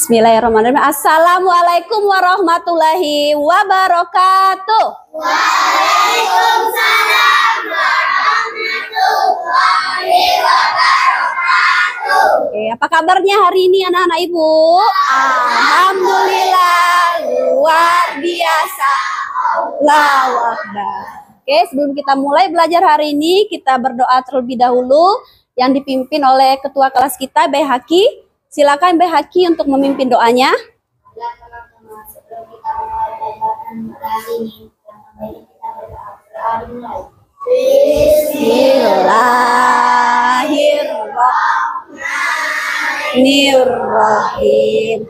Bismillahirrahmanirrahim. Assalamualaikum warahmatullahi wabarakatuh. Waalaikumsalam warahmatullahi wabarakatuh. Oke, apa kabarnya hari ini anak-anak ibu? Alhamdulillah, luar biasa. Allahu Akbar. Oke, sebelum kita mulai belajar hari ini, kita berdoa terlebih dahulu yang dipimpin oleh ketua kelas kita, Bay Haki. Silakan Bay Haki untuk memimpin doanya. Ya teman-teman, sebelum kita mulai belajar hari ini, kita berdoa. Bismillahirrahmanirrahim.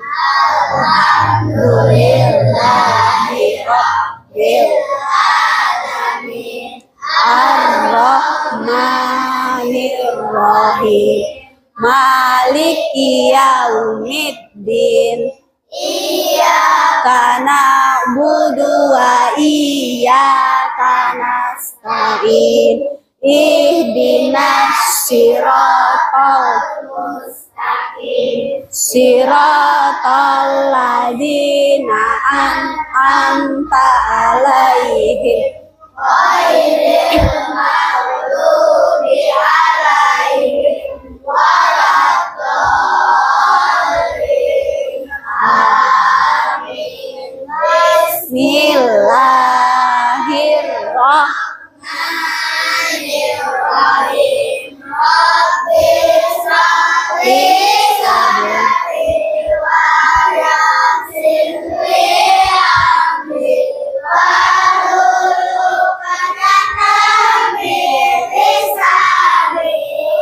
Alhamdulillahirabbil alamin. Ar-Rahmanir-Rahim. Maliki yaumiddin. Iyyaka na'budu wa iyyaka nasta'in. Ihdinas siratal mustaqim. Siratal ladzina an'amta 'alaihim ghairil maghdubi 'alaihim waladdallin. Amin. Bismillahirrahmanirrahim. Rabbis shrahli sadri wa yassir li amri wahlul 'uqdatam min lisani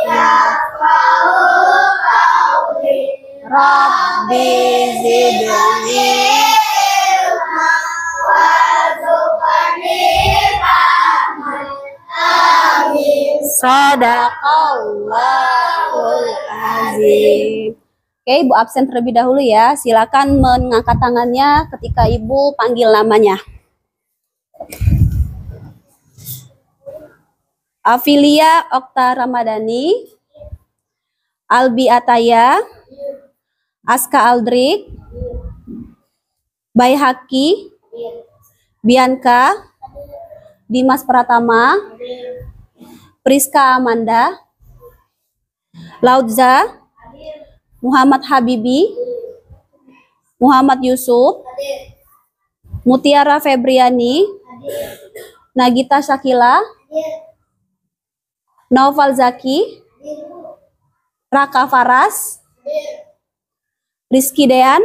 yafqahu qawli. Rabbi zidni ilma warzuqni fahman. Amin. Shadaqallahul azim. Oke, Ibu absen terlebih dahulu ya. Silakan mengangkat tangannya ketika Ibu panggil namanya. Afilia Okta Ramadhani, Albi Ataya, Aska Aldrik, Bay Haki, Bianca, Dimas Pratama, Priska Amanda, Laudza, Muhammad Habibi, Muhammad Yusuf, Mutiara Febriani, Nagita Syakila, Naufal Zaki, Raka Faras, Rizky Dean,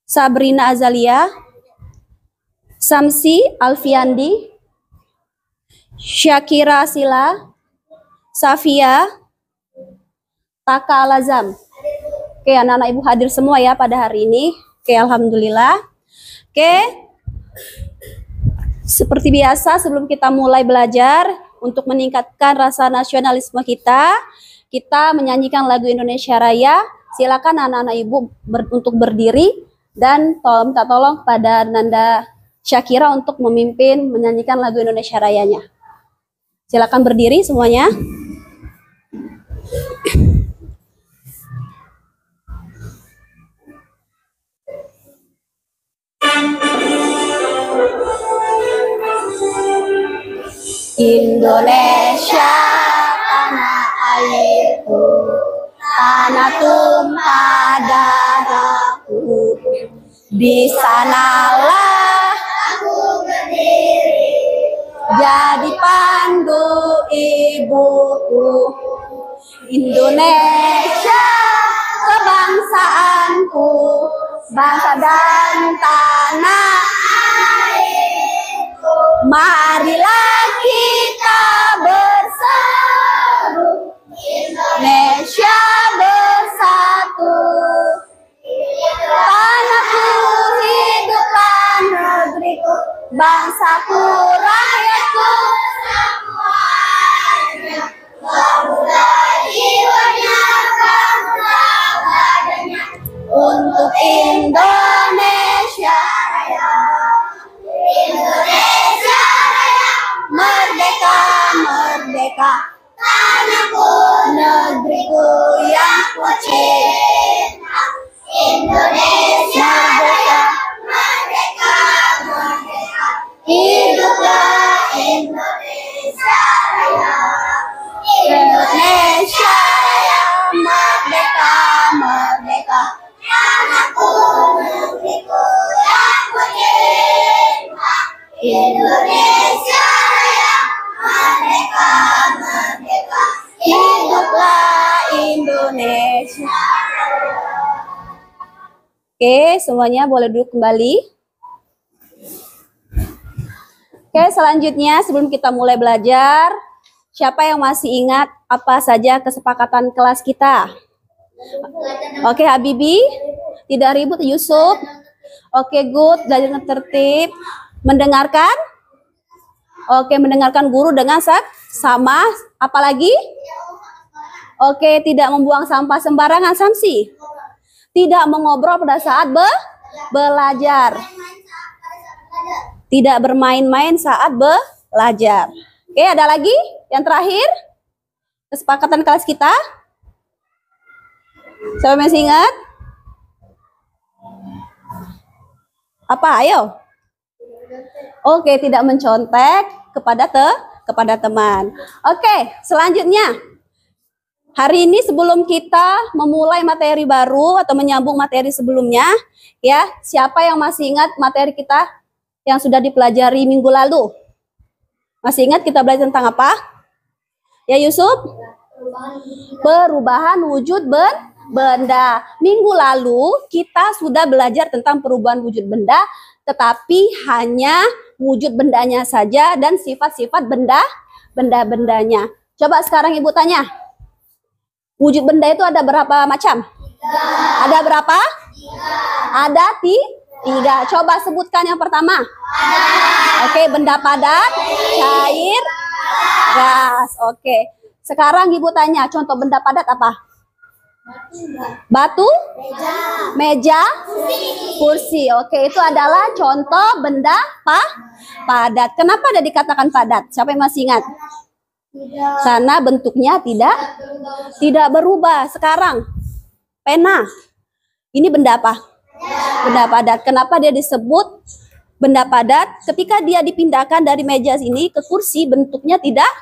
Sabrina Azalia, Samsi Alfiandi, Syakira Sila, Safia, Taka Alazam. Oke, anak-anak ibu hadir semua ya pada hari ini. Oke, alhamdulillah. Oke, seperti biasa sebelum kita mulai belajar, untuk meningkatkan rasa nasionalisme kita menyanyikan lagu Indonesia Raya. Silakan anak-anak ibu untuk berdiri dan minta tolong kepada Nanda Syakira untuk memimpin menyanyikan lagu Indonesia Rayanya. Silakan berdiri semuanya. Indonesia tanah airku, tanah tumpah darahku. Di sanalah aku berdiri, jadi pandu ibuku. Indonesia kebangsaanku, bangsa dan tanah airku. Marilah kita bersatu, Indonesia bersatu. Tanahku, hiduplah negeriku, bangsaku, rakyatku semuanya. Pemuda jiwanya, pemuda badannya, untuk Indonesia Raya. Indonesia Raya, merdeka, merdeka. Tanahku, negeriku yang ku cinta. Oke, semuanya boleh duduk kembali. Oke, selanjutnya sebelum kita mulai belajar, siapa yang masih ingat apa saja kesepakatan kelas kita? Oke, Habibi, tidak ribut. Yusuf, oke, good, belajar tertib, mendengarkan. Oke, mendengarkan guru dengan sama. Apalagi? Oke, tidak membuang sampah sembarangan. Samsi, tidak mengobrol pada saat belajar. Tidak bermain-main saat belajar. Oke, ada lagi? Yang terakhir, kesepakatan kelas kita. Siapa masih ingat? Apa? Ayo. Oke, tidak mencontek kepada teman. Oke, selanjutnya. Hari ini sebelum kita memulai materi baru atau menyambung materi sebelumnya, ya, siapa yang masih ingat materi kita yang sudah dipelajari minggu lalu? Masih ingat kita belajar tentang apa? Ya, Yusuf? Perubahan wujud benda. Minggu lalu kita sudah belajar tentang perubahan wujud benda, tetapi hanya wujud bendanya saja dan sifat-sifat benda-bendanya. Coba sekarang Ibu tanya. Wujud benda itu ada berapa macam? Ada berapa? Ada tiga. Coba sebutkan yang pertama. Oke, benda padat, cair, gas. Oke. Sekarang Ibu tanya, contoh benda padat apa? Batu, meja, kursi. Oke, itu adalah contoh benda padat. Kenapa ada dikatakan padat? Siapa yang masih ingat? Karena bentuknya tidak berubah. Sekarang pena, ini benda apa? Benda padat. Kenapa dia disebut benda padat? Ketika dia dipindahkan dari meja ini ke kursi, bentuknya tidak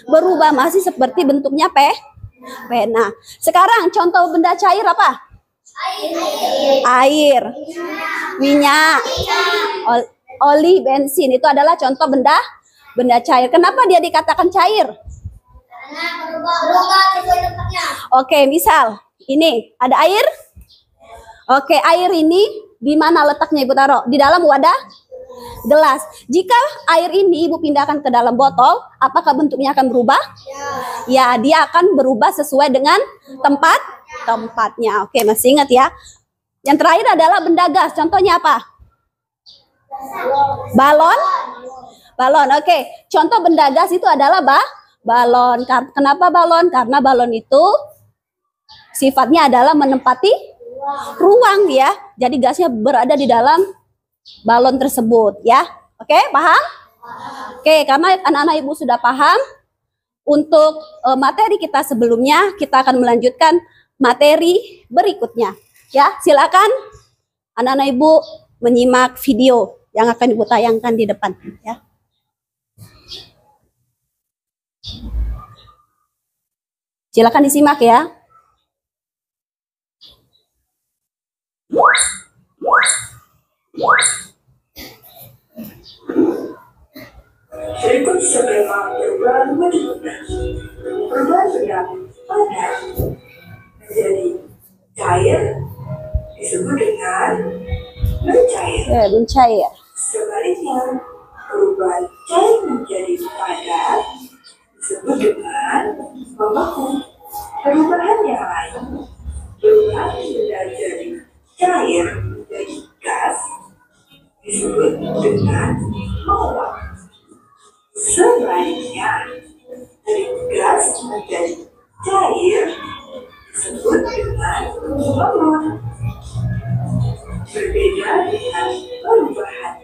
berubah, masih seperti bentuknya pena. Sekarang contoh benda cair apa? Air, minyak, oli, bensin. Itu adalah contoh benda cair. Kenapa dia dikatakan cair? Oke, misal ini ada air. Oke, air ini di mana letaknya Ibu taruh? Di dalam wadah gelas. Jika air ini Ibu pindahkan ke dalam botol, apakah bentuknya akan berubah? Ya, dia akan berubah sesuai dengan tempatnya. Oke, masih ingat ya? Yang terakhir adalah benda gas. Contohnya apa? Balon. Oke, contoh benda gas itu adalah balon. Kenapa balon? Karena balon itu sifatnya adalah menempati ruang ya. Jadi gasnya berada di dalam balon tersebut ya. Oke, paham? Oke, karena anak-anak Ibu sudah paham, untuk materi kita sebelumnya, kita akan melanjutkan materi berikutnya. Ya, silakan anak-anak Ibu menyimak video yang akan Ibu tayangkan di depan ya. Silakan disimak ya. Berikut skema perubahan wujud benda. Perubahan benda padat menjadi cair disebut dengan mencair. Mencair. Sebaliknya, perubahan cair menjadi padat disebut dengan membeku. Perubahan yang lain, perubahan benda jadi cair menjadi gas disebut dengan menguap. Sebaliknya, dari gas menjadi cair disebut dengan menguap. Berbeda dengan perubahan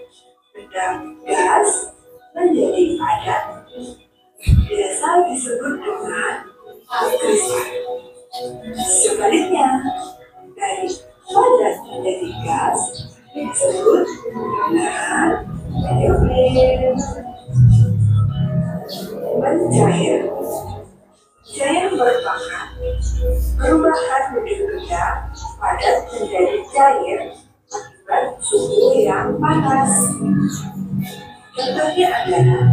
benda gas menjadi padat, biasa disebut dengan kristal. Sebaliknya, dari padat menjadi gas disebut dengan hidrogen. Mencair. Cair merupakan perubahan wujud benda padat menjadi cair akibat suhu yang panas. Contohnya adalah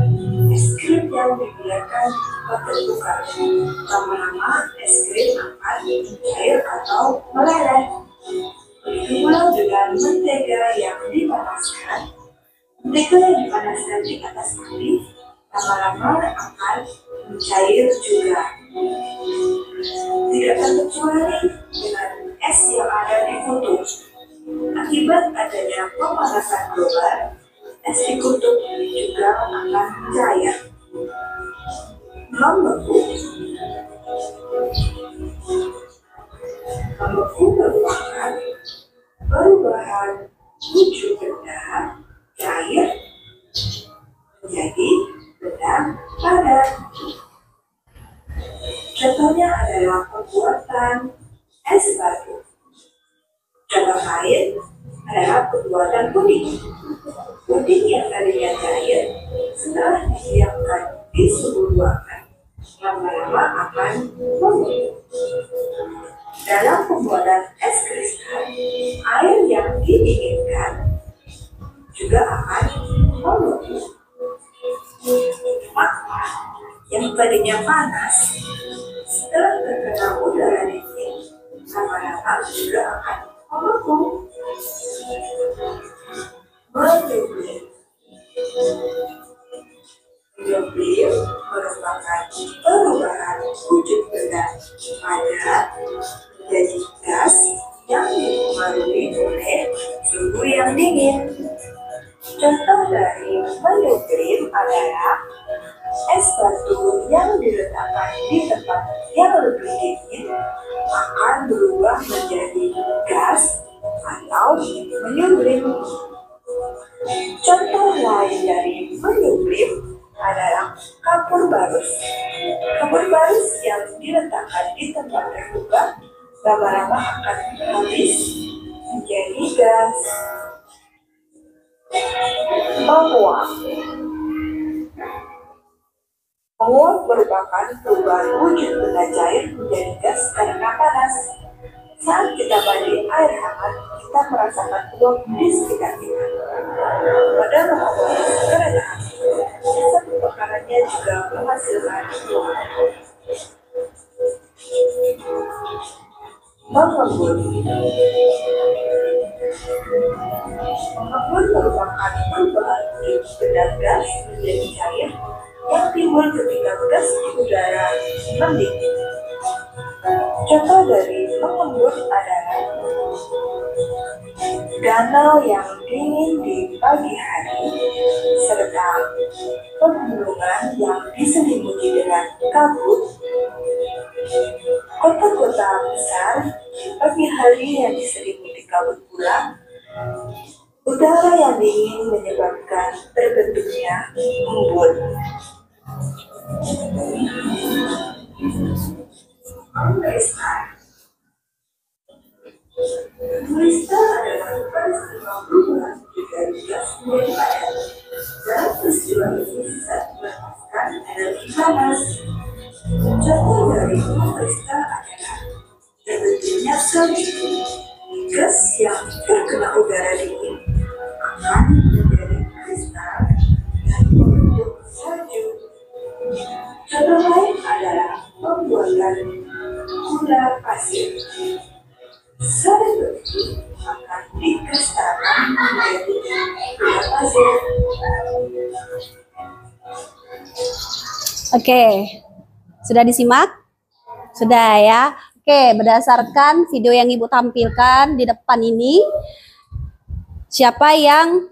es krim yang dibiarkan terbuka. Lama-lama es krim akan cair atau meleleh. Begitu pula dengan Ketika dipanaskan di atas api, lama-lama akan mencair juga. Tidak terkecuali dengan es yang ada di kutub. Akibat adanya pemanasan global, es di kutub juga akan mencair. Membeku. Membeku merupakan perubahan wujud benda cair menjadi benda padat. Contohnya adalah pembuatan es batu. Contoh lain adalah pembuatan puding. Puding yang tadinya cair setelah didiamkan di suhu ruangan lama-lama akan membeku. Dalam pembuatan es kristal, air yang didinginkan juga akan membeku. Maka yang tadinya panas setelah terkena udara dingin lama-lama juga akan membeku. Menyublim. Menyublim merupakan perubahan wujud benda padat menjadi gas yang dipengaruhi oleh suhu yang dingin. Contoh dari menyublim adalah es batu yang diletakkan di tempat yang lebih dingin akan berubah menjadi gas atau menyublim. Contoh lain dari menyublim adalah kapur barus. Kapur barus yang diletakkan di tempat terbuka lama-lama akan habis menjadi gas. Menguap. Menguap merupakan perubahan wujud benda cair menjadi gas karena panas. Saat kita mandi air hangat, kita merasakan uap di sekitar kita. Pada menguap karena proses pembakarannya juga menghasilkan uap. Mengembun. Mengembun merupakan perubahan wujud benda gas menjadi cair yang timbul ketika gas di udara mendingin. Contoh dari mengembun adalah danau yang dingin di pagi hari, serta pegunungan yang diselimuti dengan kabut. Kota-kota besar di pagi hari yang diselimuti kabut pula. Udara yang dingin menyebabkan terbentuknya embun. Kristal. Kristal adalah peristiwa perubahan dari gas menjadi padat. Dalam peristiwa ini bisa melepaskan energi panas. Contoh dari kristal adalah terbentuknya salju. Gas yang terkena udara dingin akan menjadi kristal dan membentuk salju. Contoh lain adalah pembuatan gula pasir. Salju akan dikristalkan menjadi gula pasir. Oke, sudah disimak? Sudah ya. Oke, berdasarkan video yang Ibu tampilkan di depan ini, siapa yang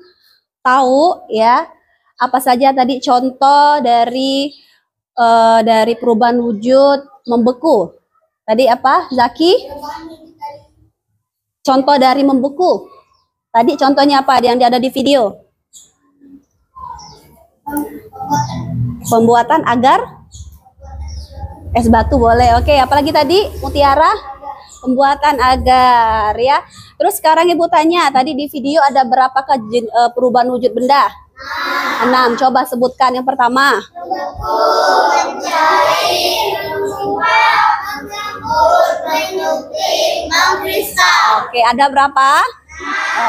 tahu ya apa saja tadi contoh dari perubahan wujud membeku? Tadi apa, Zaki? Contoh dari membeku. Tadi contohnya apa yang ada di video? Pembuatan agar es batu boleh. Oke, apalagi tadi Mutiara? Pembuatan agar ya. Terus sekarang Ibu tanya, tadi di video ada berapakah perubahan wujud benda? 6. Coba sebutkan yang pertama. Oke, ada berapa?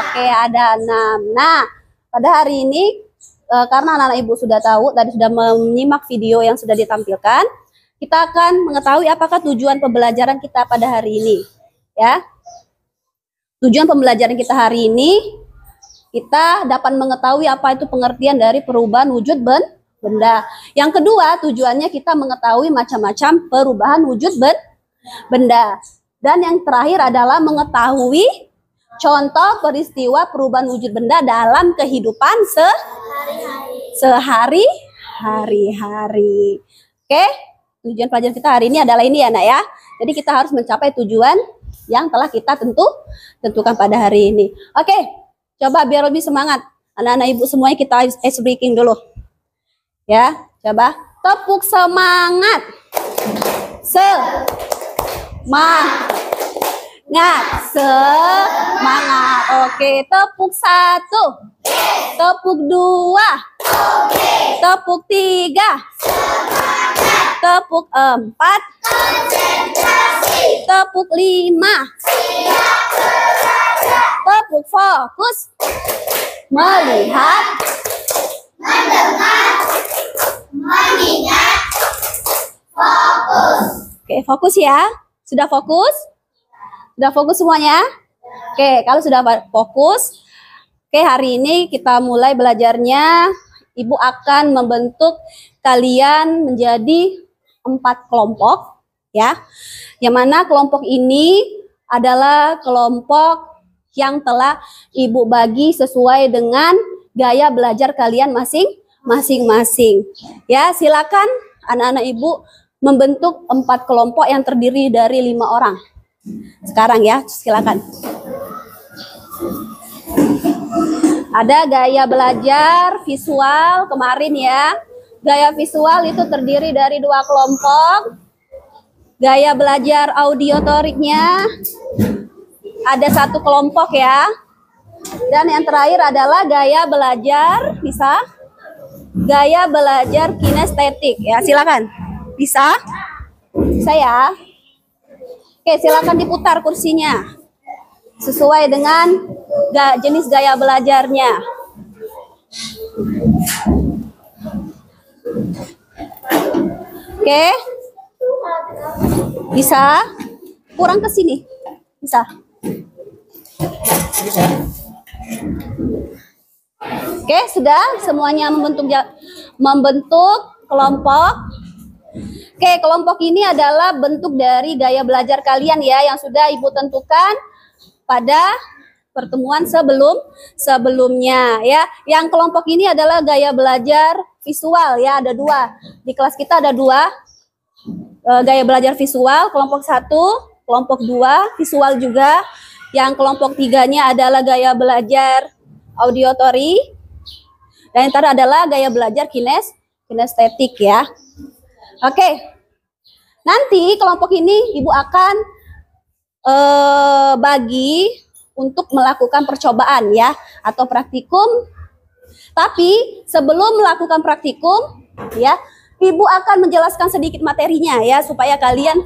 Oke, ada 6. Nah, pada hari ini karena anak-anak Ibu sudah tahu, tadi sudah menyimak video yang sudah ditampilkan, kita akan mengetahui apakah tujuan pembelajaran kita pada hari ini. Ya, tujuan pembelajaran kita hari ini kita dapat mengetahui apa itu pengertian dari perubahan wujud benda. Yang kedua, tujuannya kita mengetahui macam-macam perubahan wujud benda. Dan yang terakhir adalah mengetahui contoh peristiwa perubahan wujud benda dalam kehidupan sehari-hari. Oke, tujuan pelajaran kita hari ini adalah ini ya, Nak ya. Jadi kita harus mencapai tujuan yang telah kita tentukan pada hari ini. Oke, coba biar lebih semangat. Anak-anak ibu semuanya kita ice breaking dulu. Ya, coba tepuk semangat. Semangat. Oke, tepuk 1. Tepuk 2. Tepuk 3. Tepuk 4. Tepuk 5. Tepuk fokus. Melihat. Mendengar. Mengingat. Fokus. Oke, fokus ya. Sudah fokus? Sudah fokus semuanya? Oke, kalau sudah fokus, oke, hari ini kita mulai belajarnya. Ibu akan membentuk kalian menjadi 4 kelompok, ya. Yang mana kelompok ini adalah kelompok yang telah Ibu bagi sesuai dengan gaya belajar kalian masing-masing. Ya, silakan anak-anak Ibu membentuk 4 kelompok yang terdiri dari 5 orang. Sekarang ya, silakan. Ada gaya belajar visual kemarin ya. Gaya visual itu terdiri dari 2 kelompok. Gaya belajar audiotoriknya ada 1 kelompok ya. Dan yang terakhir adalah gaya belajar gaya belajar kinestetik ya. Silakan. Bisa? Bisa ya. Oke, silakan diputar kursinya sesuai dengan jenis gaya belajarnya. Oke, bisa? Kurang ke sini, bisa? Oke, sudah semuanya membentuk kelompok. Oke, kelompok ini adalah bentuk dari gaya belajar kalian ya yang sudah Ibu tentukan pada pertemuan sebelumnya ya. Yang kelompok ini adalah gaya belajar visual ya, ada 2. Di kelas kita ada 2 gaya belajar visual, kelompok 1, kelompok 2 visual juga. Yang kelompok 3-nya adalah gaya belajar audiotori. Dan yang terakhir adalah gaya belajar kinestetik ya. Oke, nanti kelompok ini Ibu akan bagi untuk melakukan percobaan ya, atau praktikum. Tapi sebelum melakukan praktikum ya, Ibu akan menjelaskan sedikit materinya ya, supaya kalian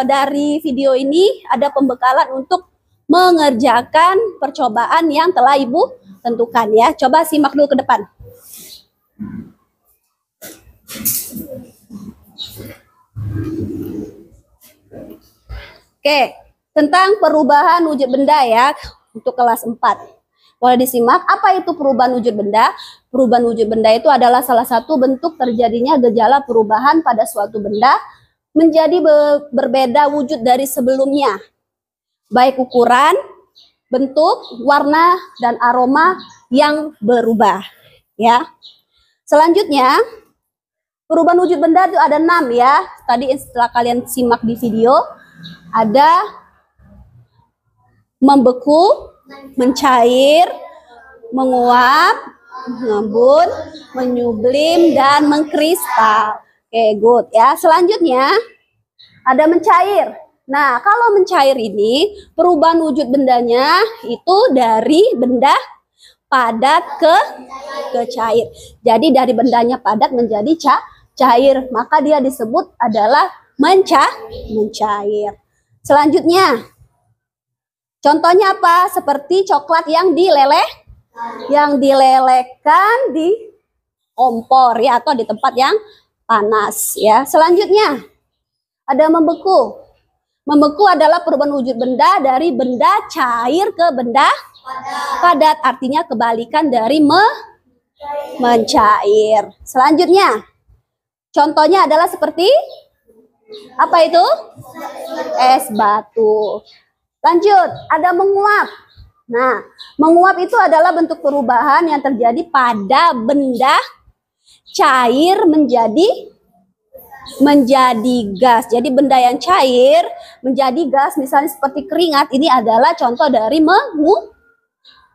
dari video ini ada pembekalan untuk mengerjakan percobaan yang telah Ibu tentukan ya. Coba simak dulu ke depan. Oke, tentang perubahan wujud benda ya untuk kelas 4. Boleh disimak, apa itu perubahan wujud benda? Perubahan wujud benda itu adalah salah satu bentuk terjadinya gejala perubahan pada suatu benda menjadi berbeda wujud dari sebelumnya. Baik ukuran, bentuk, warna, dan aroma yang berubah. Ya. Selanjutnya, perubahan wujud benda itu ada 6 ya. Tadi setelah kalian simak di video, ada membeku, mencair, menguap, mengembun, menyublim, dan mengkristal. Oke, good ya. Selanjutnya ada mencair. Nah, kalau mencair ini perubahan wujud bendanya itu dari benda padat ke cair. Jadi dari bendanya padat menjadi cair, maka dia disebut adalah mencair. Selanjutnya, contohnya apa? Seperti coklat yang dilelehkan di kompor ya, atau di tempat yang panas ya. Selanjutnya ada membeku. Membeku adalah perubahan wujud benda dari benda cair ke benda Padat artinya kebalikan dari mencair. Selanjutnya, contohnya adalah seperti apa itu? Es batu. Lanjut, ada menguap. Nah, menguap itu adalah bentuk perubahan yang terjadi pada benda cair menjadi gas. Jadi benda yang cair menjadi gas, misalnya seperti keringat, ini adalah contoh dari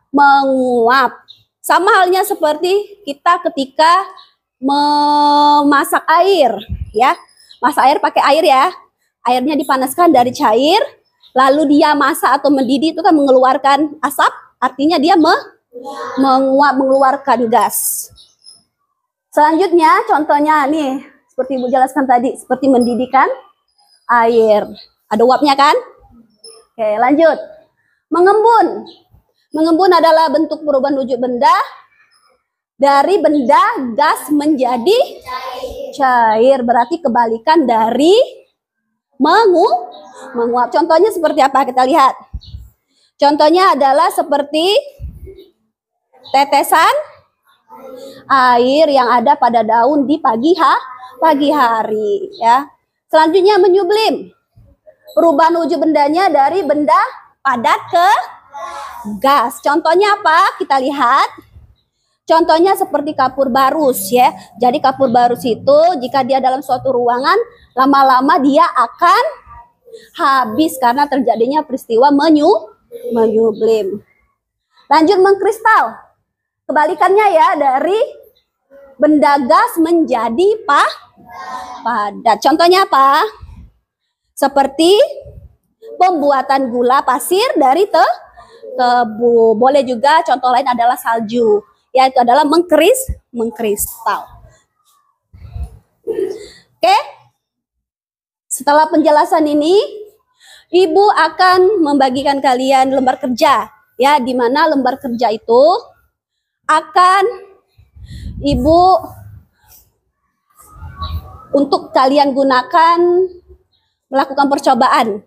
menguap. Sama halnya seperti kita ketika memasak air, ya. Masak air pakai air ya. Airnya dipanaskan dari cair, lalu dia masak atau mendidih itu kan mengeluarkan asap, artinya dia menguap, mengeluarkan gas. Selanjutnya contohnya nih, seperti Ibu jelaskan tadi, seperti mendidihkan air. Ada uapnya kan? Oke, lanjut. Mengembun. Mengembun adalah bentuk perubahan wujud benda dari benda gas menjadi cair. Berarti kebalikan dari menguap. Contohnya seperti apa? Kita lihat. Contohnya adalah seperti tetesan air yang ada pada daun di pagi hari, ya. Selanjutnya menyublim. Perubahan wujud bendanya dari benda padat ke gas. Contohnya apa? Kita lihat. Contohnya seperti kapur barus, ya. Jadi kapur barus itu jika dia dalam suatu ruangan, lama-lama dia akan habis karena terjadinya peristiwa menyublim. Lanjut, mengkristal. Kebalikannya ya, dari benda gas menjadi padat. Contohnya apa? Seperti pembuatan gula pasir dari tebu. Boleh juga contoh lain adalah salju, yaitu adalah mengkristal. Oke. Setelah penjelasan ini, Ibu akan membagikan kalian lembar kerja, ya, di mana lembar kerja itu akan Ibu untuk kalian gunakan melakukan percobaan,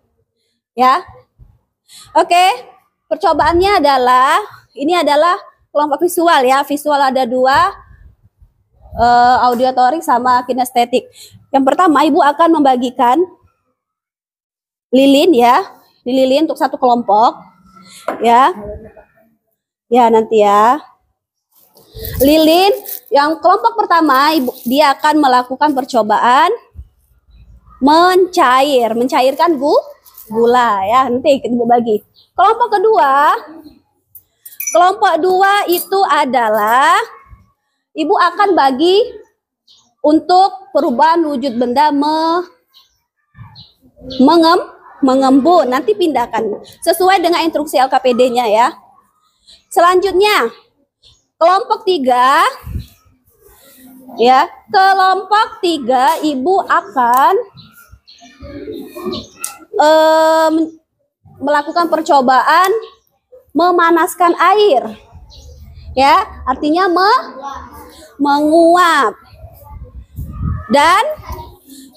ya. Oke, percobaannya adalah, ini adalah kelompok visual, ya. Visual ada dua, auditorik sama kinestetik. Yang pertama, Ibu akan membagikan lilin, ya, lilin untuk satu kelompok, ya. Ya, nanti ya. Lilin yang kelompok pertama, dia akan melakukan percobaan mencairkan gula, ya. Nanti Ibu bagi. Kelompok kedua itu adalah Ibu akan bagi untuk perubahan wujud benda mengembun. Nanti pindahkan sesuai dengan instruksi LKPD-nya, ya. Selanjutnya kelompok 3, ya, kelompok 3 Ibu akan melakukan percobaan memanaskan air, ya, artinya menguap. Dan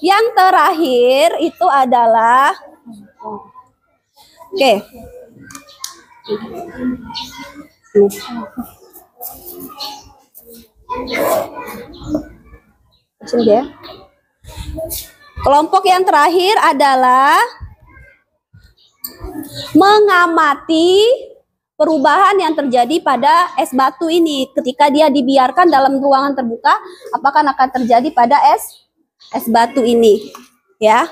yang terakhir itu adalah, oke. Kelompok yang terakhir adalah mengamati perubahan yang terjadi pada es batu ini ketika dia dibiarkan dalam ruangan terbuka, apakah akan terjadi pada es batu ini, ya.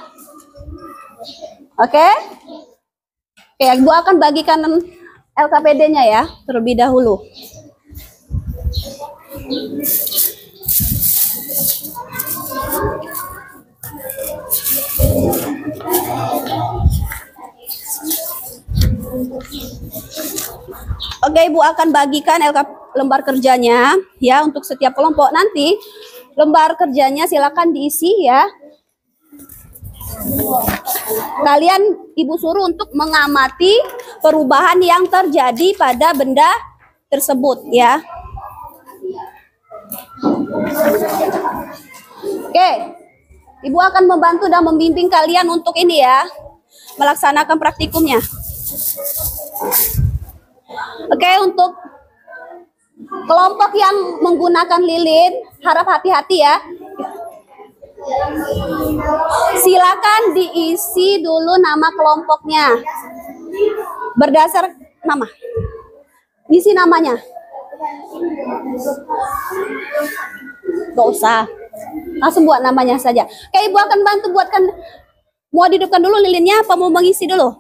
Oke. Oke, Ibu akan bagikan LKPD-nya, ya, terlebih dahulu. Oke, Ibu akan bagikan lembar kerjanya, ya, untuk setiap kelompok. Nanti lembar kerjanya silakan diisi, ya. Kalian Ibu suruh untuk mengamati perubahan yang terjadi pada benda tersebut, ya. Oke, Ibu akan membantu dan membimbing kalian untuk ini, ya, melaksanakan praktikumnya. Oke, untuk kelompok yang menggunakan lilin, harap hati-hati ya. Silakan diisi dulu nama kelompoknya. Berdasar nama. Isi namanya. Gak usah. Langsung buat namanya saja. Oke, Ibu akan bantu buatkan. Mau dihidupkan dulu lilinnya apa mau mengisi dulu?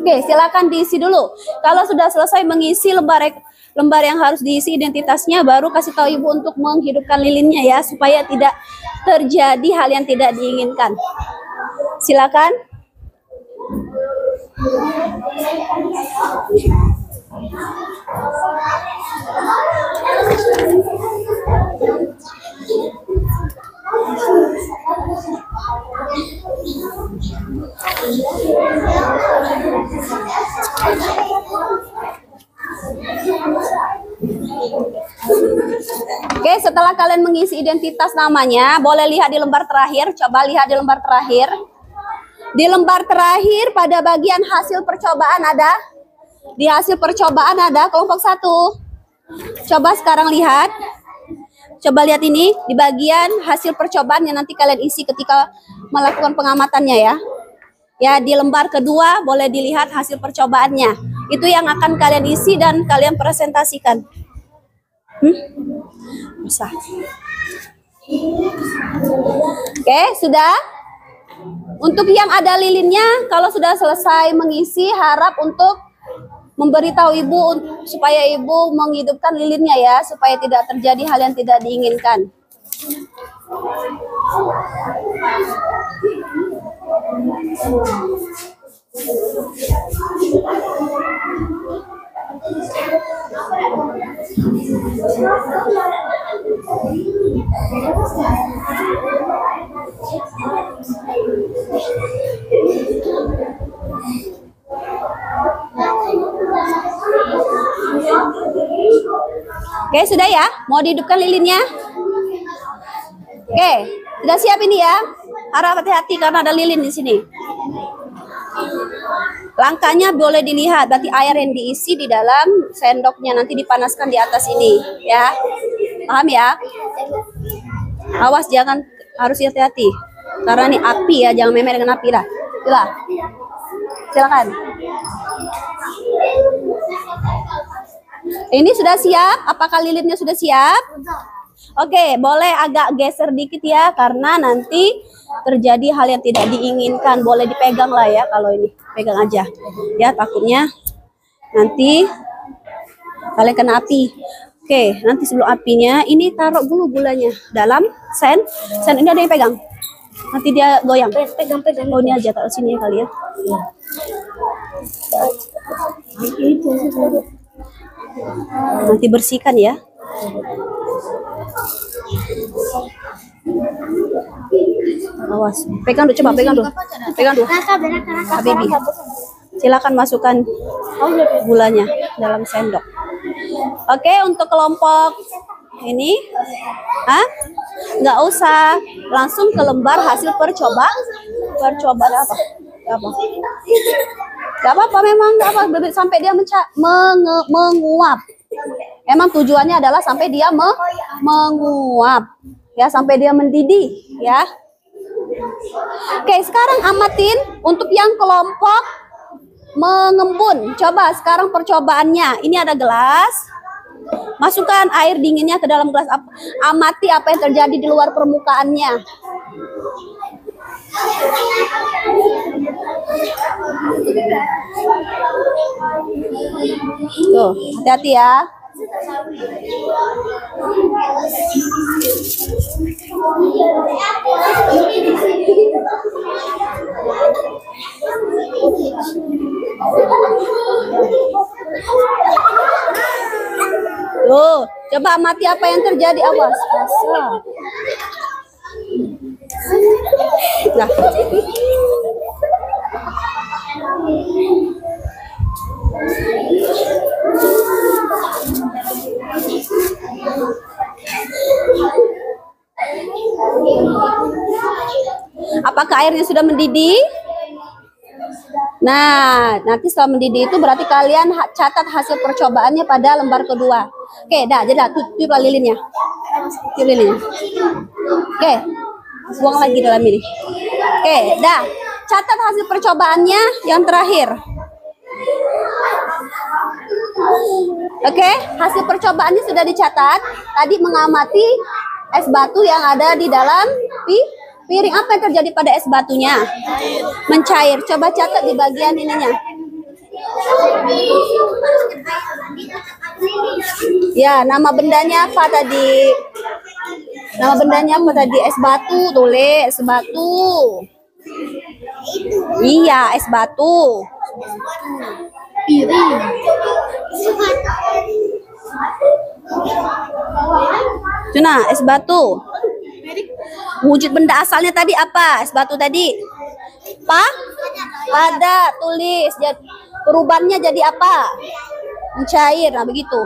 Oke, silakan diisi dulu. Kalau sudah selesai mengisi lembar yang harus diisi identitasnya, baru kasih tahu Ibu untuk menghidupkan lilinnya ya, supaya tidak terjadi hal yang tidak diinginkan. Silakan. Oke, setelah kalian mengisi identitas namanya, boleh lihat di lembar terakhir. Coba lihat di lembar terakhir. Di lembar terakhir pada bagian hasil percobaan ada. Di hasil percobaan ada kelompok 1. Coba sekarang lihat. Coba lihat ini di bagian hasil percobaan yang nanti kalian isi ketika melakukan pengamatannya ya. Ya, di lembar kedua boleh dilihat hasil percobaannya. Itu yang akan kalian isi dan kalian presentasikan. Bisa. Oke, sudah. Untuk yang ada lilinnya, kalau sudah selesai mengisi, harap untuk memberitahu Ibu supaya Ibu menghidupkan lilinnya ya, supaya tidak terjadi hal yang tidak diinginkan. Oke, sudah ya? Mau dihidupkan lilinnya? Oke, sudah siap ini ya? Harap hati-hati karena ada lilin di sini. Langkahnya boleh dilihat, berarti air yang diisi di dalam sendoknya nanti dipanaskan di atas ini, ya. Paham ya? Awas jangan, harus hati-hati. Karena ini api ya, jangan main-main dengan api lah. Itulah. Silakan. Ini sudah siap? Apakah lilinnya sudah siap? Oke, boleh agak geser dikit ya, karena nanti terjadi hal yang tidak diinginkan. Boleh dipegang lah ya, kalau ini pegang aja. Ya, takutnya nanti kalian kena api. Oke, nanti sebelum apinya, ini taruh dulu gulanya dalam sen. Sen ini ada yang pegang. Nanti dia goyang. Pegang. Oh, ini aja taruh sini kali ya. Nanti bersihkan ya. Awas, pegang dulu, coba pegang dulu. Habibi, silakan masukkan gulanya dalam sendok. Oke, untuk kelompok ini, nggak usah langsung ke lembar hasil percobaan apa? Gak apa-apa, memang gak apa, sampai dia menguap. Emang tujuannya adalah sampai dia menguap, ya, sampai dia mendidih, ya. Oke, sekarang amatin untuk yang kelompok mengembun. Coba sekarang percobaannya. Ini ada gelas. Masukkan air dinginnya ke dalam gelas. Amati apa yang terjadi di luar permukaannya. Tuh, hati-hati ya. Tuh, coba amati apa yang terjadi. Awas, nah. Apakah airnya sudah mendidih? Nah, nanti setelah mendidih itu berarti kalian catat hasil percobaannya pada lembar kedua. Oke, dah, jadi tutup lilinnya. Tutup lilinnya. Oke, buang lagi dalam ini. Oke, dah. Catat hasil percobaannya yang terakhir. Oke, hasil percobaannya sudah dicatat. Tadi mengamati es batu yang ada di dalam piring. Apa yang terjadi pada es batunya? Mencair. Coba catat di bagian ininya. Ya, nama bendanya apa tadi? Nama bendanya apa tadi? Es batu, tulis es batu. Iya, es batu. Piring. Cuna, es batu. Wujud benda asalnya tadi apa? Es batu tadi. Pada, tulis. Perubahannya jadi apa? Mencair, nah begitu.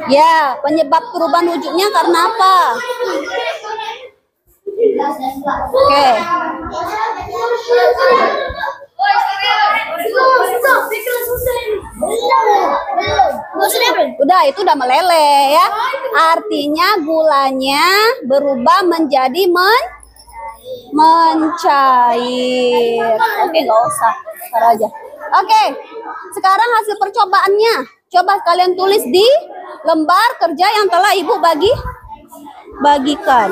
Ya, penyebab perubahan wujudnya karena apa? Oke. Udah, itu udah meleleh ya. Artinya gulanya berubah menjadi mencair. Oke, nggak usah. Ntar aja. Oke, sekarang hasil percobaannya. Coba kalian tulis di lembar kerja yang telah Ibu bagikan.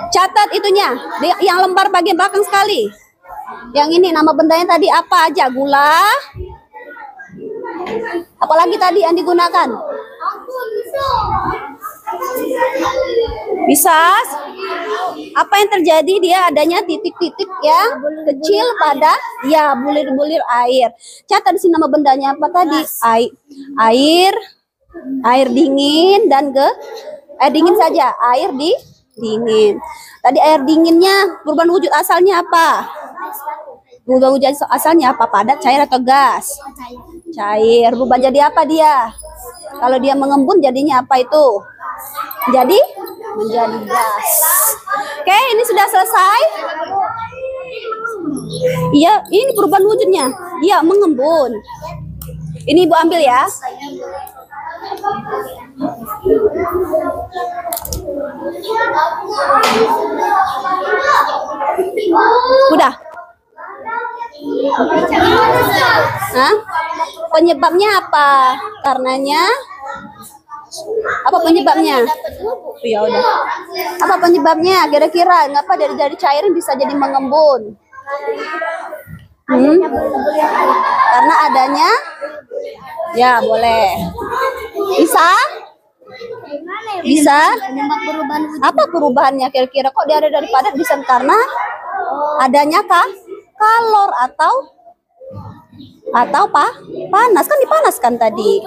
Catat itunya, yang lembar bagian belakang sekali. Yang ini nama bendanya tadi apa aja? Gula. Apalagi tadi yang digunakan? Bisa. Apa yang terjadi? Dia adanya titik-titik yang kecil pada bulir-bulir air. Catat di sini nama bendanya apa tadi? Air dingin dan air dingin saja. Dingin. Tadi air dinginnya perubahan wujud asalnya apa? Perubahan wujud asalnya apa? Padat, cair atau gas? Cair. Berubah jadi apa dia? Kalau dia mengembun jadinya apa itu? Jadi menjadi gas. Oke, ini sudah selesai. Iya, ini perubahan wujudnya. Iya, mengembun. Ini Ibu ambil ya. Udah. Hah? Penyebabnya apa? Karenanya apa penyebabnya? Ya udah. Apa penyebabnya? Kira-kira ngapa dari cairan bisa jadi mengembun? Karena adanya ya boleh. Bisa? Apa perubahannya kira-kira? Kok dia ada dari padat bisa karena adanya kalor atau panas, kan dipanaskan tadi.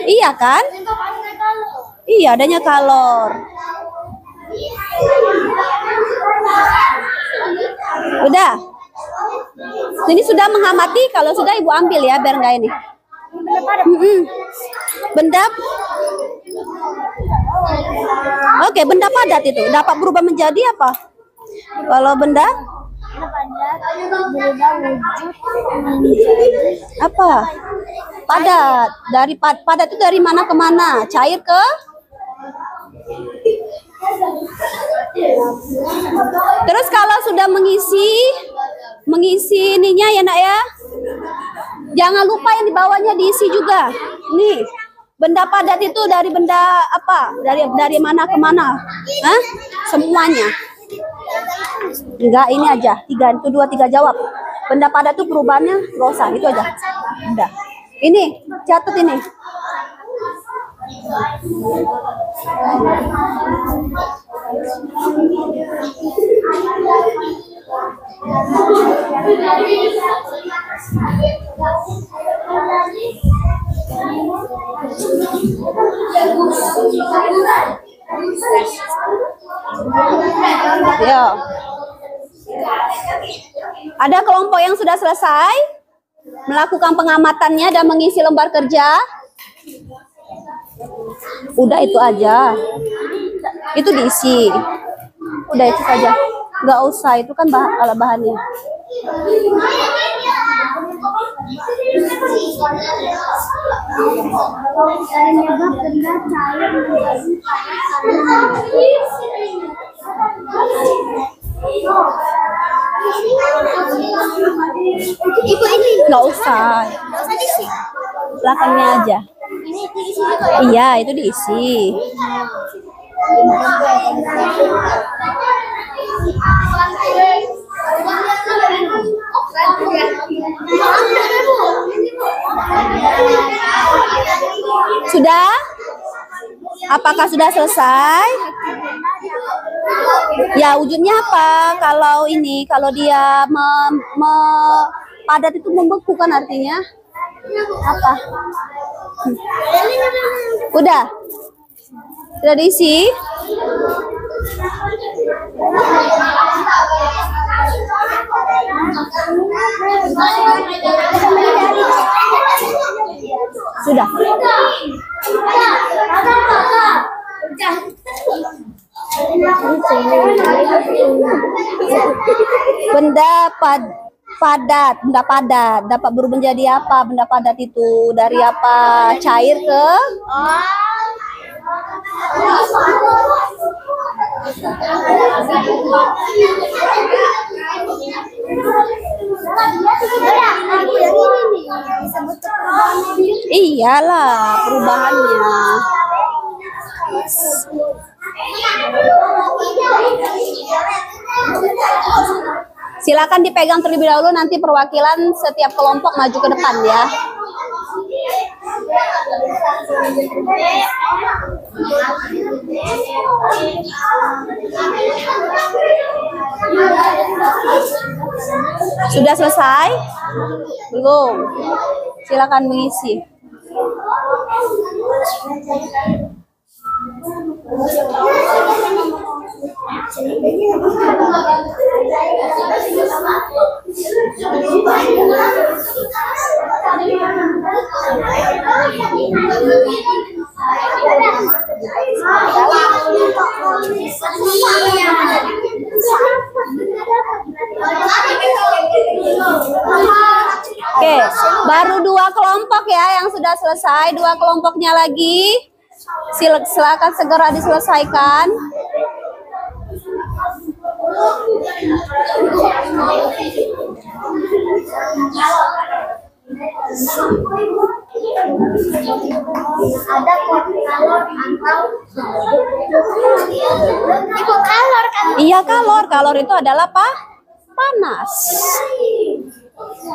Iya kan? Iya, adanya kalor. Udah. Ini sudah mengamati, kalau sudah Ibu ambil ya biar enggak ini. Benda. Oke, benda padat itu dapat berubah menjadi apa? Kalau benda apa? Padat. Dari padat itu dari mana ke mana? Cair ke? Terus kalau sudah mengisi ininya ya nak ya, jangan lupa yang dibawanya diisi juga. Nih, benda padat itu dari benda apa? Dari mana ke mana? Hah? Semuanya. Enggak, ini aja. 2-3 jawab. Benda padat itu perubahannya nggak usah, itu aja. Udah. Ini, catat ini. Ya. Ada kelompok yang sudah selesai melakukan pengamatannya dan mengisi lembar kerja. Udah itu aja. Itu diisi. Udah itu saja. Nggak usah, itu kan bahannya. Ibu ini Nggak usah. Belakangnya aja. ini diisi juga ya? Iya, itu diisi. Sudah? Apakah sudah selesai? Ya, wujudnya apa? Kalau ini, kalau dia padat itu membeku kan artinya? Apa? Udah? Sudah diisi? Sudah. Benda padat dapat berubah menjadi apa? Benda padat itu dari apa? Cair ke iyalah perubahannya. Silakan dipegang terlebih dahulu, nanti perwakilan setiap kelompok maju ke depan ya. Sudah selesai? Belum. Silakan mengisi. Oke, baru 2 kelompok ya yang sudah selesai. 2 kelompoknya lagi. Silakan segera diselesaikan. Ada kalor atau ibu kalor kan? Iya, kalor. Kalor itu adalah apa? Panas.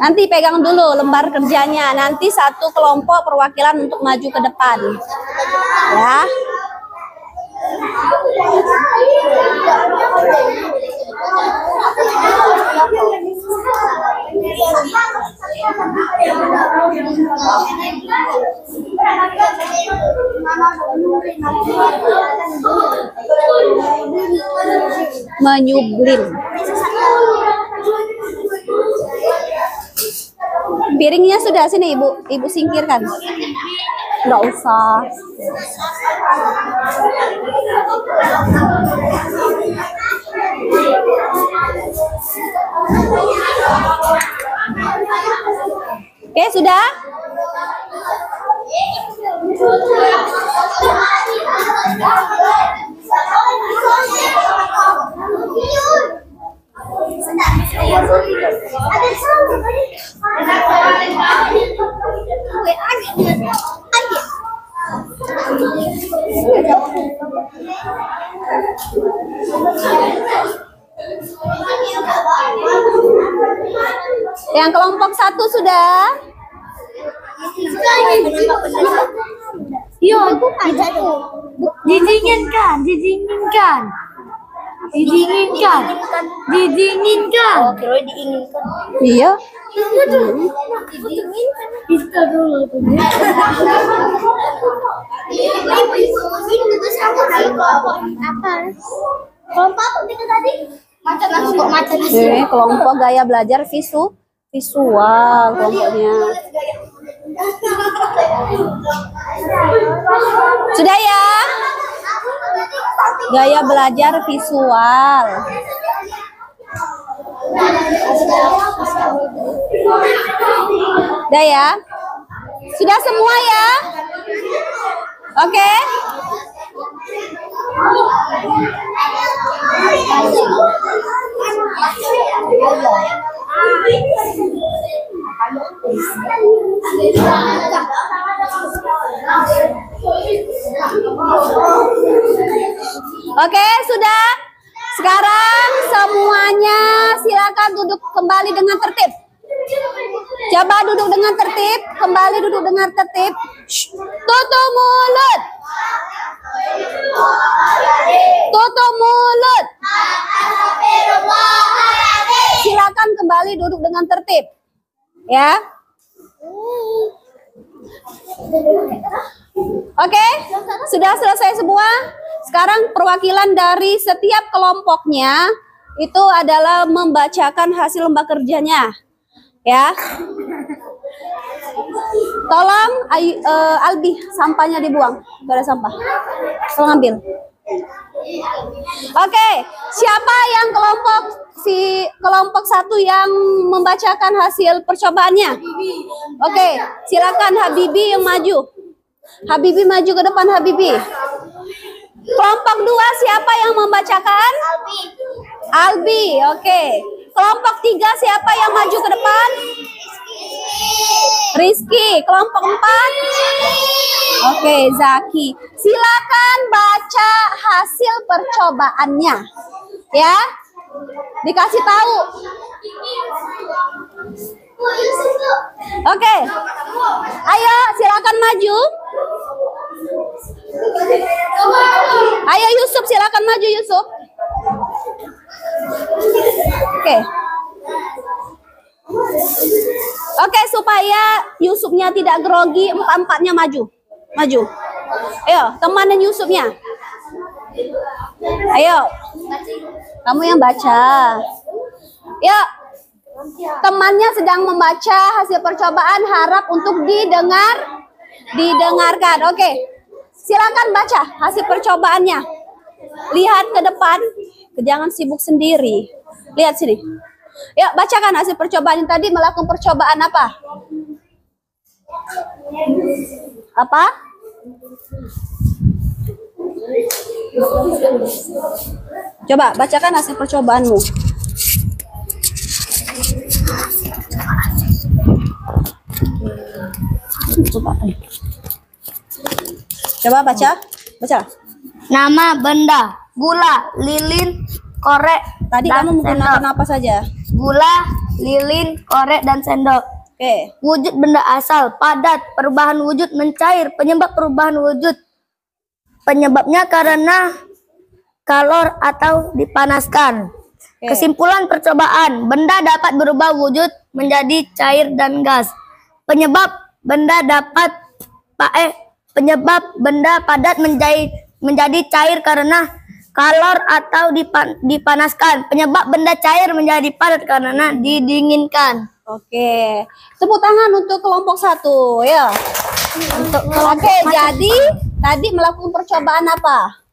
Nanti pegang dulu lembar kerjanya. Nanti satu kelompok perwakilan untuk maju ke depan. Ya. Menyublim. Piringnya sudah, sini ibu singkirkan. Nggak usah. Oke, sudah? Yang kelompok 1 sudah? Iya, didinginkan. Oh, kira diinginkan. Iya. Kita dulu. Apa? Kelompok apa kita tadi? Macan. Ini kelompok gaya belajar visual kelompoknya. Sudah ya? Gaya belajar visual. Udah ya? Sudah semua ya? Oke? Oke, sudah. Sekarang semuanya silakan duduk kembali dengan tertib. Coba duduk dengan tertib, kembali duduk dengan tertib. Tutup mulut. Tutup mulut. Silakan kembali duduk dengan tertib. Ya. Oke, sudah selesai semua. Sekarang perwakilan dari setiap kelompoknya itu adalah membacakan hasil lomba kerjanya. Ya. Tolong Albi, sampahnya dibuang. Gak ada sampah. Tolong ambil. Oke, siapa yang kelompok satu yang membacakan hasil percobaannya? Oke, silakan Habibi yang maju. Habibi maju ke depan, Habibi. Kelompok 2 siapa yang membacakan? Albi. Oke. Kelompok 3 siapa yang maju ke depan? Rizky. Kelompok 4? Oke, Zaki. Silakan baca hasil percobaannya. Ya. Dikasih tahu. Oke. Ayo, silakan maju. Ayo Yusuf, silakan maju Yusuf. Oke. Oke, supaya Yusufnya tidak grogi, empat-empatnya maju. Maju. Ayo, temanin Yusufnya. Ayo. Kamu yang baca. Yuk. Temannya sedang membaca hasil percobaan, harap untuk didengarkan. Oke. Silakan baca hasil percobaannya. Lihat ke depan, jangan sibuk sendiri. Lihat sini. Yuk, bacakan hasil percobaan tadi. Melakukan percobaan apa? Apa? Coba bacakan hasil percobaanmu. Coba baca. Nama benda: gula, lilin, korek. Tadi dan kamu menggunakan sendok. apa saja? Gula, lilin, korek, dan sendok. Oke. Wujud benda asal: padat. Perubahan wujud: mencair. Penyebab perubahan wujud: penyebabnya karena kalor atau dipanaskan. Oke. Kesimpulan percobaan: benda dapat berubah wujud menjadi cair dan gas. Penyebab benda padat menjadi cair karena kalor atau dipanaskan. Penyebab benda cair menjadi padat karena didinginkan. Oke. Tepuk tangan untuk kelompok 1 ya. Oke, jadi tadi melakukan percobaan apa?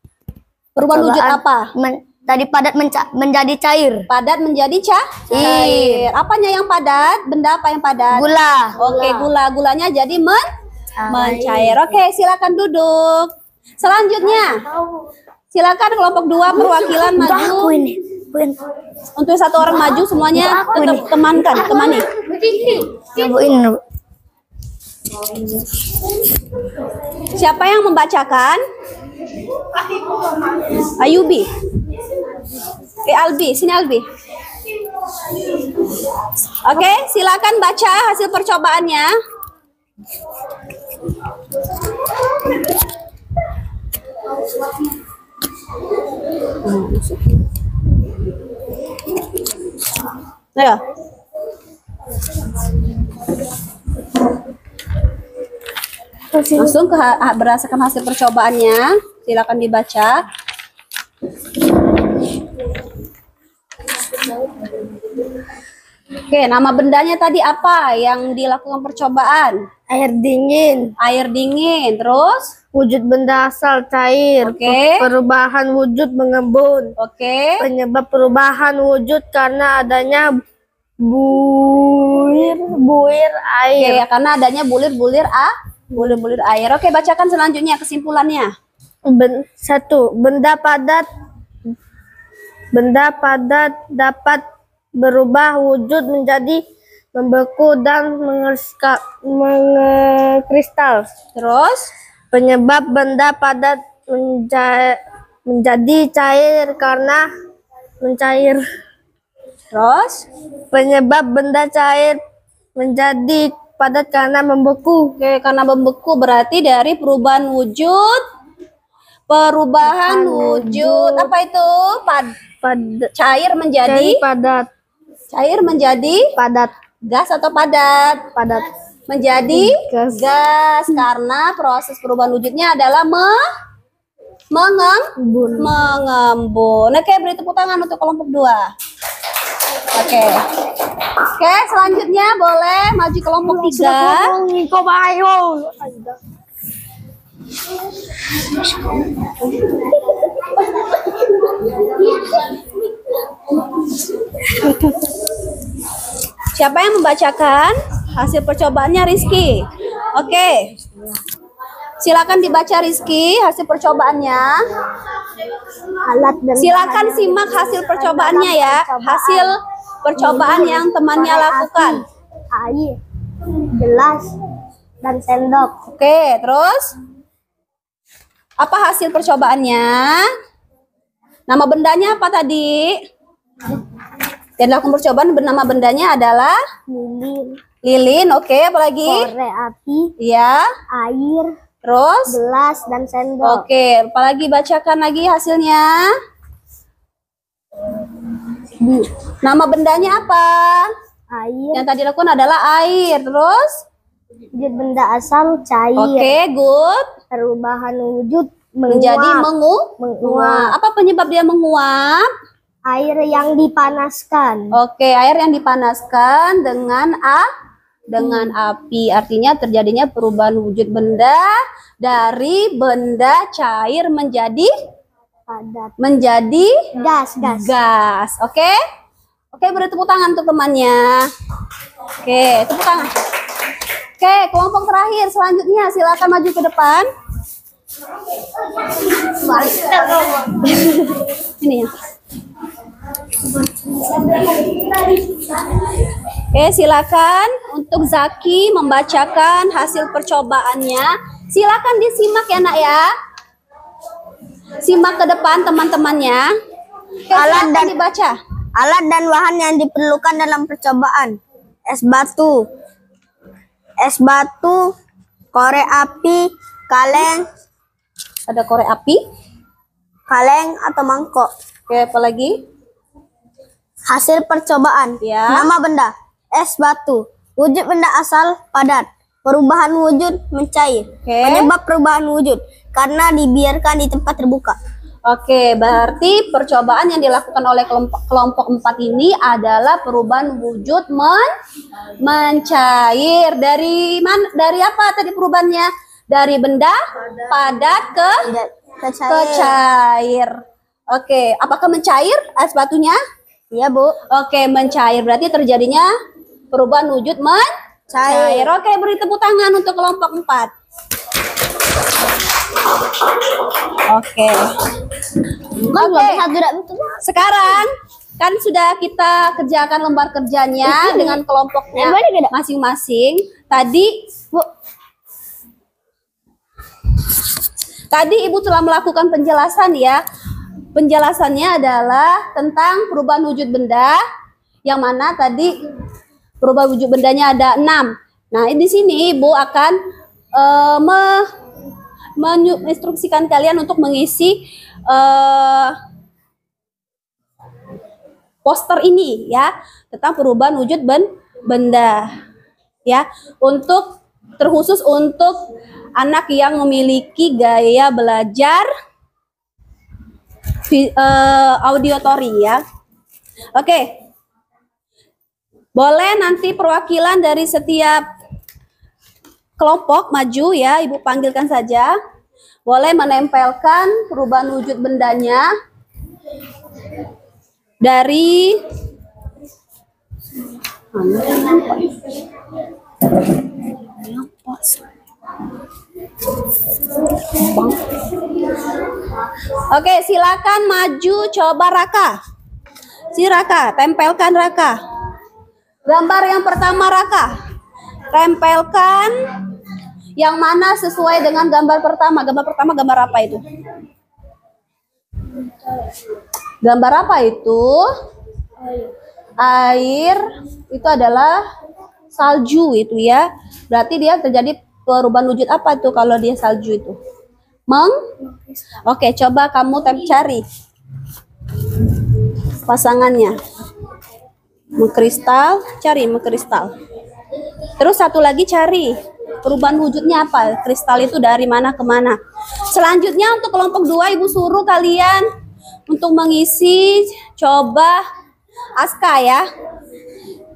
Perubahan wujud apa? Tadi padat menjadi cair. Padat menjadi cair. Apanya yang padat? Benda apa yang padat? Gula. Oke, gulanya jadi mencair. Oke, silakan duduk. Selanjutnya, silakan kelompok 2 perwakilan maju. Untuk 1 orang maju semuanya, tetap temani. Siapa yang membacakan? Ayubi. Albi, sini Albi. Oke, silakan baca hasil percobaannya. Ayo. Langsung berdasarkan hasil percobaannya, silakan dibaca. Oke, nama bendanya tadi apa yang dilakukan percobaan? Air dingin. Air dingin, terus wujud benda asal cair. Oke. Perubahan wujud mengembun. Oke. Penyebab perubahan wujud karena adanya bulir air. Oke, karena adanya bulir-bulir air. Oke, bacakan selanjutnya kesimpulannya. 1. Benda padat dapat berubah wujud menjadi membeku dan mengkristal. Terus, Penyebab benda padat menjadi cair karena mencair. terus. Penyebab benda cair menjadi padat karena membeku. Oke, karena membeku berarti dari perubahan wujud. Perubahan wujud. Apa itu? Cair menjadi padat. cair menjadi Padat. gas atau padat? Padat. Menjadi Gas. gas karena proses perubahan wujudnya adalah mengembun. Oke, beri tepuk tangan untuk kelompok 2. Oke. Oke, selanjutnya boleh maju kelompok 3. Siapa yang membacakan hasil percobaannya? Rizky. Oke. Silakan dibaca Rizky hasil percobaannya. Alat dan Silakan simak hasil percobaannya ya. Hasil percobaan yang temannya lakukan. air, gelas, dan sendok. Oke, terus apa hasil percobaannya? Nama bendanya apa tadi? Yang dilakukan percobaan bernama bendanya adalah Lilin, lilin. Oke, apalagi? korek api, Iya. air, Terus? gelas, dan sendok. Oke, apalagi bacakan lagi hasilnya. Nama bendanya apa? Air, Yang tadi lakukan adalah air. Terus? wujud benda asal cair. Oke, good. Perubahan wujud Menjadi menguap. menguap. Apa penyebab dia menguap? Air yang dipanaskan. Oke, air yang dipanaskan dengan api. Artinya terjadinya perubahan wujud benda dari benda cair menjadi Padat. gas. Oke? Oke, beri tepuk tangan untuk temannya. Oke, tepuk tangan. Oke, kelompok terakhir selanjutnya silakan maju ke depan. Ini ya. Oke, silakan untuk Zaki membacakan hasil percobaannya. Silakan disimak ya, Nak ya. Simak ke depan teman-temannya. Oke, Alat silakan dan- dibaca. Alat dan bahan yang diperlukan dalam percobaan. Es batu, korek api, kaleng Ada korek api. atau mangkok. Oke, apa lagi? Hasil percobaan. Ya. Nama benda, es batu. Wujud benda asal, padat. Perubahan wujud, mencair. Oke. Penyebab perubahan wujud, karena dibiarkan di tempat terbuka. Oke, berarti percobaan yang dilakukan oleh kelompok 4 ini adalah perubahan wujud mencair. Dari mana? Dari apa tadi perubahannya? Dari benda padat ke cair. Oke, apakah mencair es batunya? Iya, Bu. Oke, mencair berarti terjadinya perubahan wujud mencair. Oke, beri tepuk tangan untuk kelompok 4. Oke. Sekarang kan sudah kita kerjakan lembar kerjanya dengan kelompoknya masing-masing. Tadi Ibu telah melakukan penjelasan ya. Penjelasannya adalah tentang perubahan wujud benda, yang mana tadi perubahan wujud bendanya ada 6. Nah, di sini Ibu akan menginstruksikan kalian untuk mengisi poster ini ya, tentang perubahan wujud benda ya, untuk terkhusus untuk anak yang memiliki gaya belajar auditory ya. Oke. Boleh nanti perwakilan dari setiap kelompok maju ya, Ibu panggilkan saja. boleh menempelkan perubahan wujud bendanya dari Oke, silakan maju, coba Raka. Si Raka, tempelkan Raka. Gambar yang pertama Raka. Tempelkan yang mana sesuai dengan gambar pertama. Gambar pertama gambar apa itu? Gambar apa itu? Air. Itu adalah salju itu ya. Berarti dia terjadi perubahan wujud apa tuh kalau dia salju itu? Oke, coba kamu cari pasangannya. Mengkristal, cari mengkristal. Terus satu lagi cari perubahan wujudnya apa? Kristal itu dari mana ke mana? Selanjutnya untuk kelompok 2 Ibu suruh kalian untuk mengisi coba Aska ya.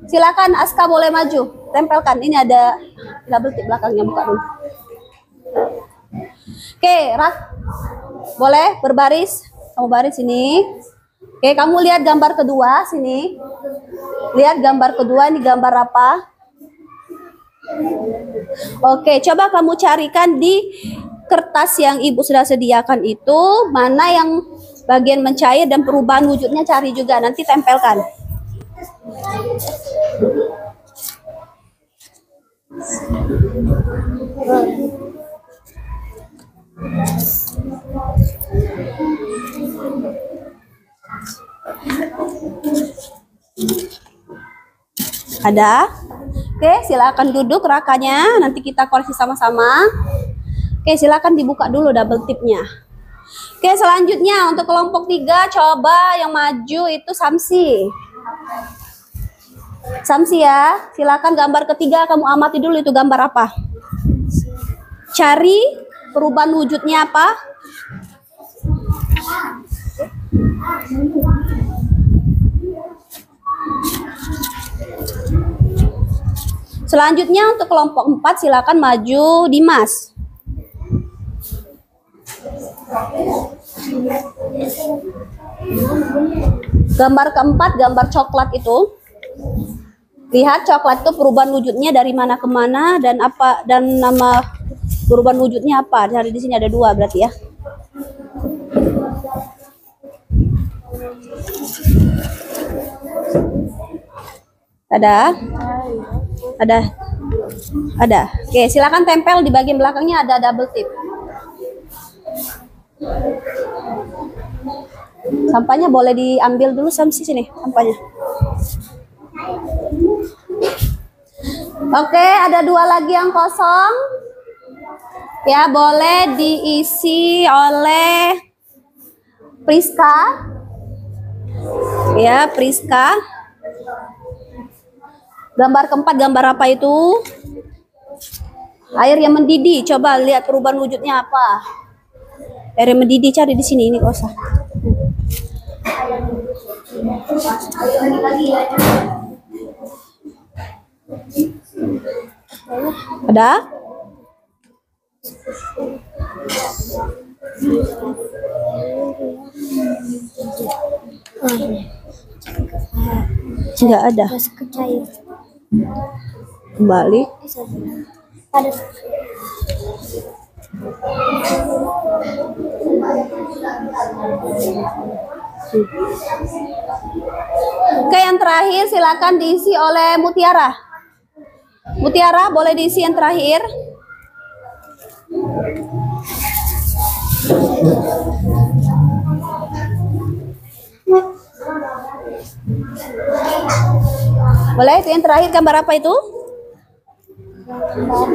Silakan Aska boleh maju. Tempelkan. Ini ada double tip belakangnya, buka dulu. Oke, boleh berbaris. Kamu baris ini. Oke, kamu lihat gambar kedua sini. Lihat gambar kedua, ini gambar apa? Oke, coba kamu carikan di kertas yang Ibu sudah sediakan itu, mana yang bagian mencair dan perubahan wujudnya cari juga, nanti tempelkan. Ada? Oke, silakan duduk Rakanya, nanti kita koreksi sama-sama. Oke, silakan dibuka dulu double tipnya. Oke, selanjutnya untuk kelompok 3 coba yang maju itu Samsi. Samsi ya, silakan gambar ketiga kamu amati dulu itu gambar apa? Cari perubahan wujudnya apa? Selanjutnya untuk kelompok 4 silakan maju Dimas. Gambar keempat, gambar coklat itu. Lihat coklat itu perubahan wujudnya dari mana ke mana dan apa, dan nama perubahan wujudnya apa. Dari di sini ada 2 berarti ya. Ada. Oke, silakan tempel di bagian belakangnya ada double tip. Sampahnya boleh diambil dulu Samsi sini, sampahnya. Oke, ada 2 lagi yang kosong. Ya, boleh diisi oleh Priska. Ya, Priska. Gambar keempat, gambar apa itu? Air yang mendidih. Coba lihat perubahan wujudnya apa. Air yang mendidih, cari di sini, ini kosong. Ada? Enggak ada. Kembali. Oke, yang terakhir silakan diisi oleh Mutiara. Mutiara boleh diisi yang terakhir. Boleh, itu yang terakhir gambar apa itu?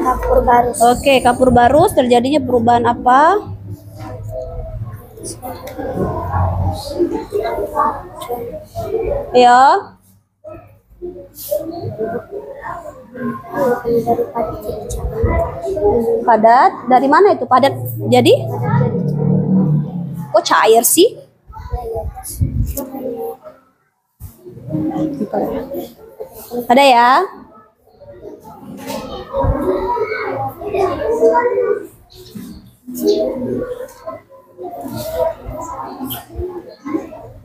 Kapur barus. Oke, kapur barus terjadinya perubahan apa? Ya. Padat. Dari mana itu padat? Jadi? Kok cair sih? Ada ya?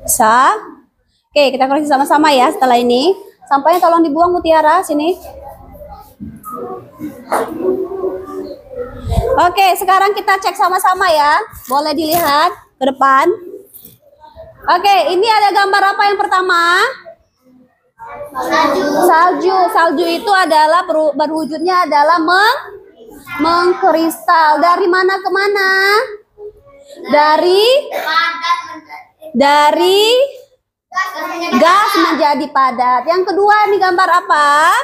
Bisa? Oke, kita koreksi sama-sama ya setelah ini. Sampahnya tolong dibuang, Mutiara, sini. Oke, sekarang kita cek sama-sama ya. Boleh dilihat ke depan. Oke, ini ada gambar apa yang pertama? Salju. Salju itu adalah berwujudnya adalah mengkristal. Dari mana ke mana? Dari gas menjadi padat. Yang kedua ini gambar apa?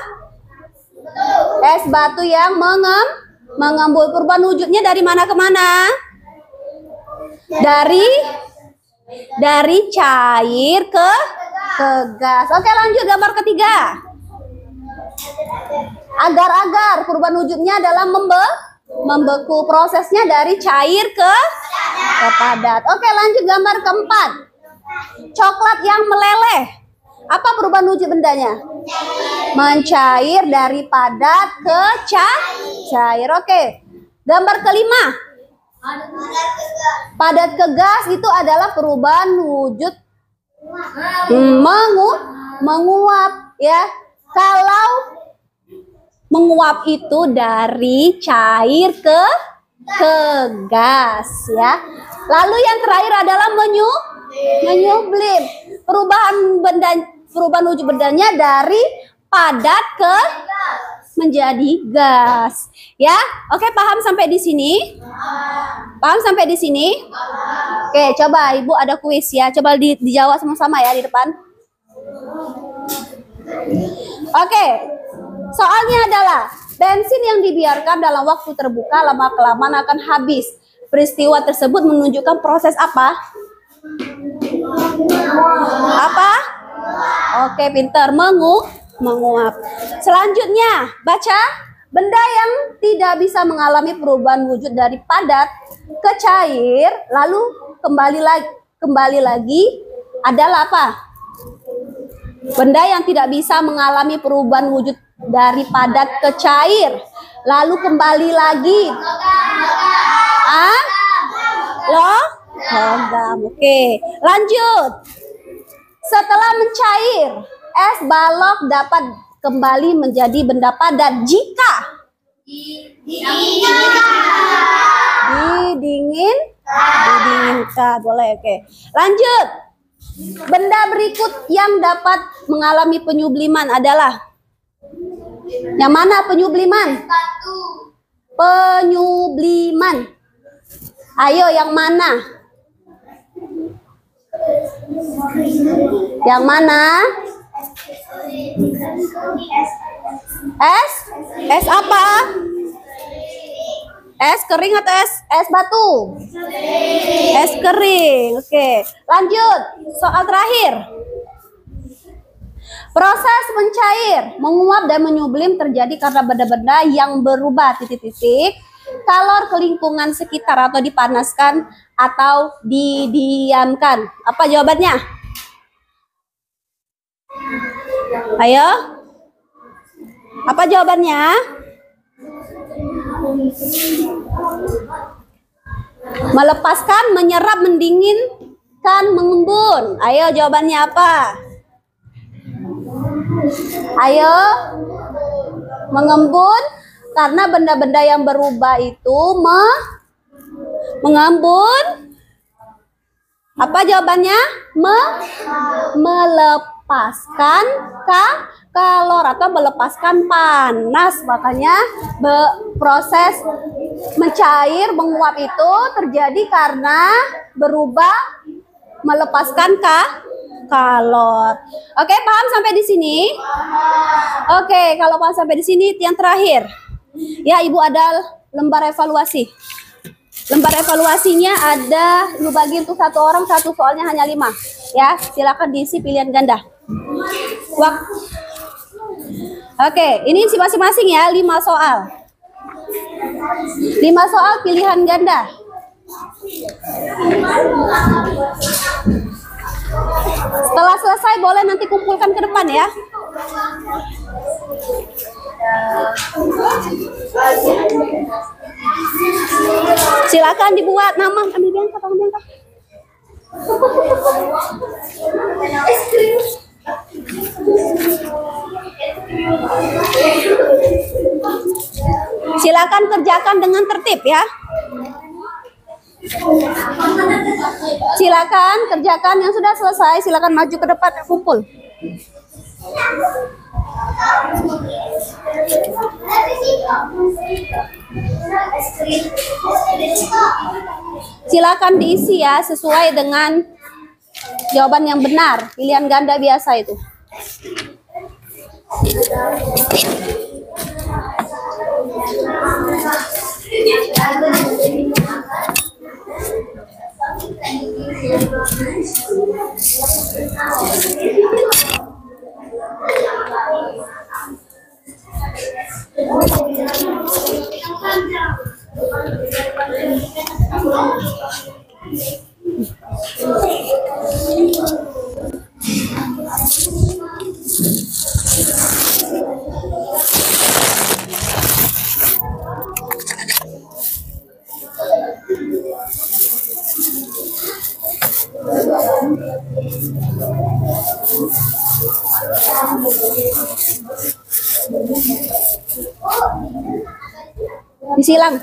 Es batu yang mengembun. Perubahan wujudnya dari mana ke mana? Dari cair ke gas. Oke, lanjut gambar ketiga. Agar-agar perubahan wujudnya adalah membeku. Prosesnya dari cair ke padat. Oke, lanjut gambar keempat. Coklat yang meleleh. Apa perubahan wujud bendanya? Mencair dari padat ke cair. Oke. Gambar kelima. Padat ke gas itu adalah perubahan wujud menguap ya. Kalau menguap itu dari cair ke gas ya. Lalu yang terakhir adalah menyublim. Perubahan wujud bendanya dari padat ke menjadi gas. Ya, oke, paham sampai di sini? Paham sampai di sini? Oke, coba Ibu ada kuis ya. Coba dijawab sama-sama ya di depan. Oke, soalnya adalah bensin yang dibiarkan dalam waktu terbuka lama-kelamaan akan habis. Peristiwa tersebut menunjukkan proses apa? Apa? Oke, pintar. Menguap. Selanjutnya, baca. Benda yang tidak bisa mengalami perubahan wujud dari padat ke cair, lalu kembali lagi adalah apa? Benda yang tidak bisa mengalami perubahan wujud dari padat ke cair, lalu kembali lagi. Logam. Oke, lanjut. Setelah mencair, es balok dapat kembali menjadi benda padat jika didinginkan. Boleh, oke. Lanjut. Benda berikut yang dapat mengalami penyubliman adalah yang mana penyubliman? Penyubliman. Ayo, yang mana? Yang mana? Es apa? Es kering atau es batu? Es kering. Oke, lanjut. Soal terakhir. Proses mencair, menguap dan menyublim terjadi karena benda-benda yang berubah titik-titik kalor ke lingkungan sekitar atau dipanaskan atau didiamkan. Apa jawabannya? Ayo. Apa jawabannya? Melepaskan, menyerap, mendinginkan, mengembun. Ayo jawabannya apa? Ayo. Mengembun karena benda-benda yang berubah itu mengembun. Apa jawabannya? Melepaskan kalor atau melepaskan panas. Makanya proses mencair, menguap itu terjadi karena berubah, melepaskan kalor. Oke, paham sampai di sini? Oke, kalau paham sampai di sini, yang terakhir. Ya, Ibu ada lembar evaluasi. Lembar evaluasinya ada, lu bagi untuk satu orang, satu soalnya hanya 5. Ya, silakan diisi pilihan ganda. Oke, ini isi masing-masing ya, 5 soal. 5 soal pilihan ganda. Setelah selesai boleh nanti kumpulkan ke depan ya. Silakan dibuat nama. Ambil diangkat, ambil diangkat. Silakan kerjakan dengan tertib ya. Silakan kerjakan yang sudah selesai, silakan maju ke depan dan kumpul. Silakan diisi ya sesuai dengan jawaban yang benar, pilihan ganda biasa itu. Disilang.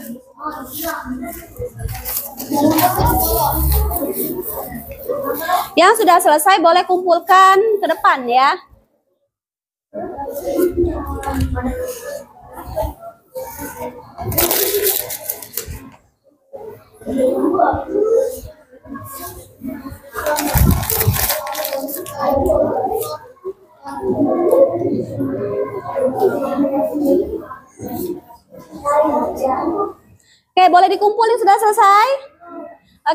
Yang sudah selesai boleh kumpulkan ke depan ya. Oke, boleh dikumpulin sudah selesai?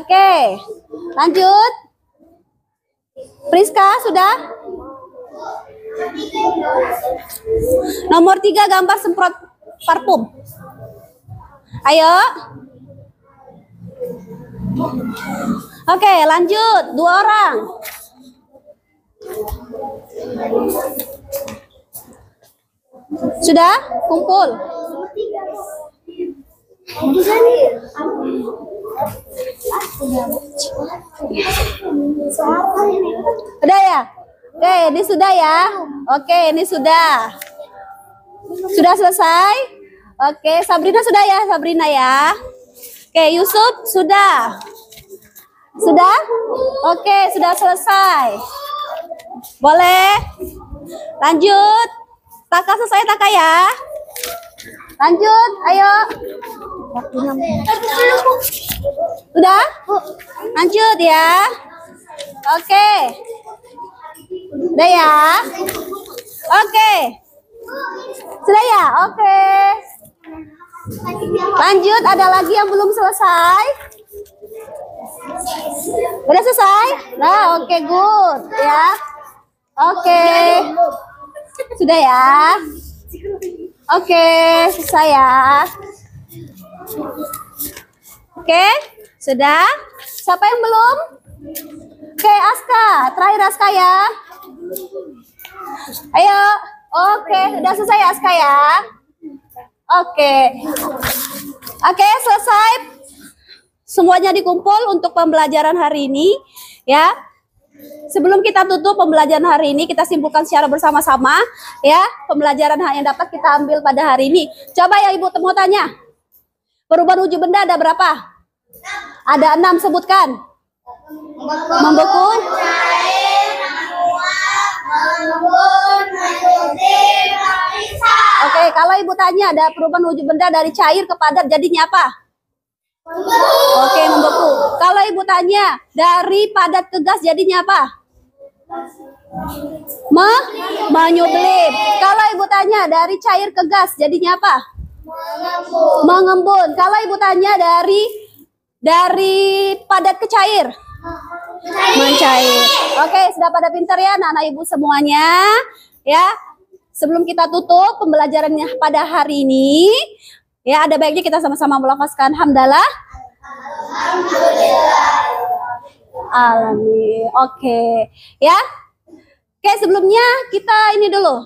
Oke, lanjut. Priska sudah? Nomor 3 gambar semprot parfum. Ayo. Oke, lanjut. 2 orang. Sudah? Kumpul. Udah ya? Oke, ini sudah ya. Oke, ini sudah. Sudah selesai? Oke, Sabrina sudah ya, Sabrina ya. Oke, Yusuf sudah. Sudah? Oke, sudah selesai. Boleh? Lanjut. Taka selesai, Taka ya. Lanjut, ayo. Sudah? Lanjut ya. Oke. Udah ya. Oke. Sudah ya? Oke. Lanjut, ada lagi yang belum selesai? Udah selesai? Nah, oke, good ya. Oke. Sudah ya? Oke, selesai ya. Oke, sudah? Siapa yang belum? Oke, Aska. Terakhir Aska ya. Ayo. Oke, udah selesai ya Aska ya. Oke. Oke, selesai. Semuanya dikumpul untuk pembelajaran hari ini ya. Sebelum kita tutup pembelajaran hari ini, kita simpulkan secara bersama-sama ya pembelajaran yang dapat kita ambil pada hari ini. Coba ya Ibu mau tanya. Perubahan wujud benda ada berapa? Ada 6, sebutkan. Membeku, oke, kalau Ibu tanya ada perubahan wujud benda dari cair ke padat jadinya apa? Oke, membeku. Kalau Ibu tanya dari padat ke gas jadinya apa? Menyublim. Kalau Ibu tanya dari cair ke gas jadinya apa? Mengembun. Kalau Ibu tanya dari padat ke cair? Mencair. Oke, sudah pada pintar ya anak-anak Ibu semuanya ya. Sebelum kita tutup pembelajarannya pada hari ini, ya ada baiknya kita sama-sama melafazkan hamdalah. Alamin. Oke, ya. Oke, sebelumnya kita ini dulu.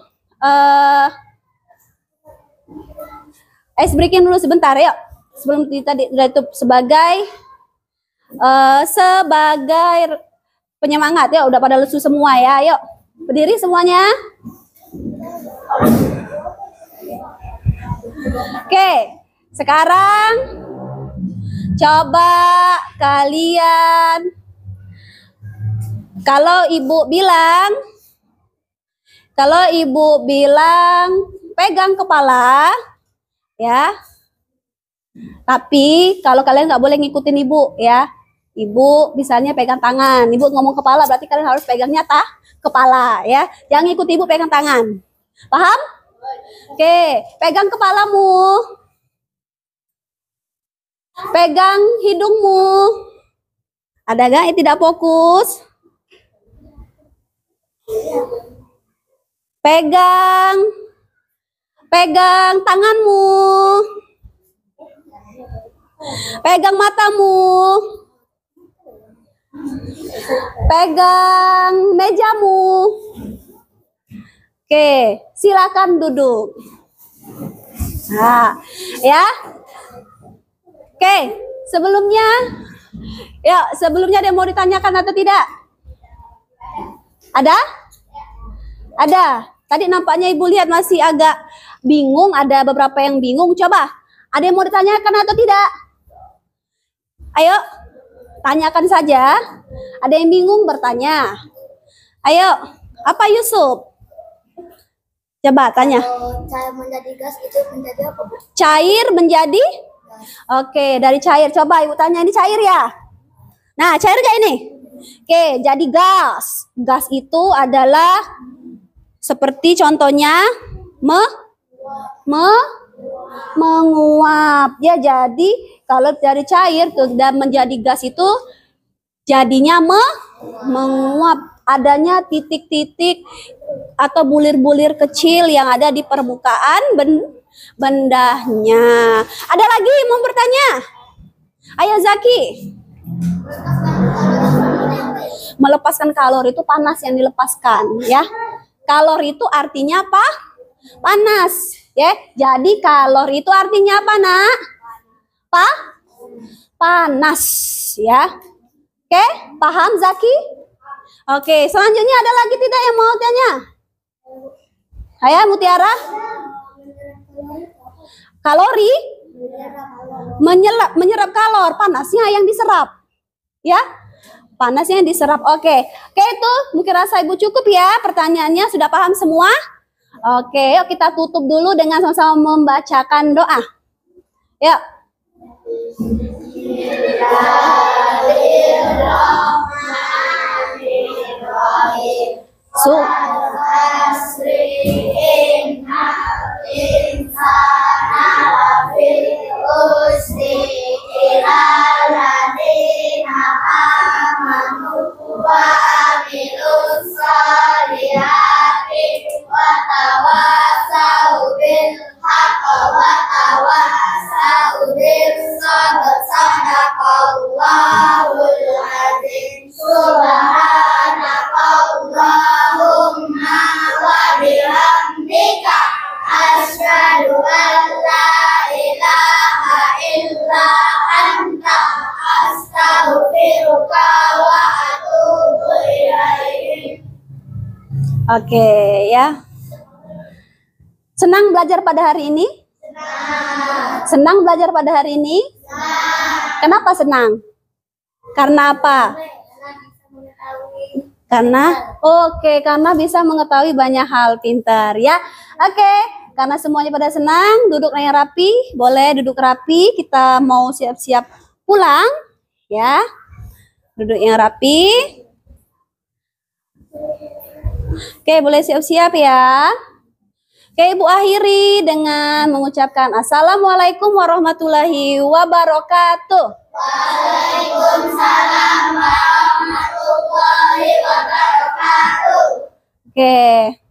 Ice breaking dulu sebentar, yuk. sebelum kita ditutup sebagai penyemangat ya. Udah pada lesu semua ya. Ayo berdiri semuanya. Oke, sekarang coba kalian, kalau ibu bilang pegang kepala ya. Tapi kalau kalian nggak boleh ngikutin ibu ya. Ibu misalnya pegang tangan, ibu ngomong kepala, berarti kalian harus pegangnya kepala ya. Jangan ikut ibu pegang tangan. Paham? Oke, pegang kepalamu. Pegang hidungmu. Ada nggak yang tidak fokus? Pegang tanganmu. Pegang matamu. Pegang mejamu. Oke, silakan duduk. Nah, ya. Oke, sebelumnya ada yang mau ditanyakan atau tidak? Ada? Ada. Tadi nampaknya ibu lihat masih agak bingung, ada beberapa yang bingung. Coba, ada yang mau ditanyakan atau tidak? Ayo, tanyakan saja. Ada yang bingung bertanya. Ayo, apa Yusuf? Coba tanya. Cair menjadi gas itu menjadi apa, Bu? Cair menjadi? Oke, dari cair. Coba ibu tanya, ini cair ya? Nah, cair gak ini? Oke, jadi gas. Gas itu adalah seperti contohnya menguap. Ya, jadi kalau dari cair dan menjadi gas itu jadinya menguap. Adanya titik-titik atau bulir-bulir kecil yang ada di permukaan bendahnya. Ada lagi mau bertanya? Ayo Zaki. Melepaskan kalori itu panas yang dilepaskan ya. Kalori itu artinya apa? Panas ya. Jadi kalori itu artinya apa, Nak? Panas ya. Oke, paham Zaki? Oke, selanjutnya ada lagi tidak yang mau tanya? Ayo Mutiara. Kalori menyerap kalor, panasnya yang diserap. Ya? Panasnya yang diserap. Oke, itu mungkin rasa Ibu cukup ya. Pertanyaannya sudah paham semua? Oke, yuk kita tutup dulu dengan sama-sama membacakan doa. Yuk. Oke ya. Senang belajar pada hari ini? Senang belajar pada hari ini? Kenapa senang? Karena apa? Karena bisa mengetahui banyak hal, pintar ya. Oke, karena semuanya pada senang, duduk yang rapi, boleh duduk rapi, kita mau siap-siap pulang ya. Duduk yang rapi. Oke, boleh siap-siap ya. Oke, Ibu akhiri dengan mengucapkan Assalamualaikum warahmatullahi wabarakatuh. Waalaikumsalam warahmatullahi wabarakatuh. Oke.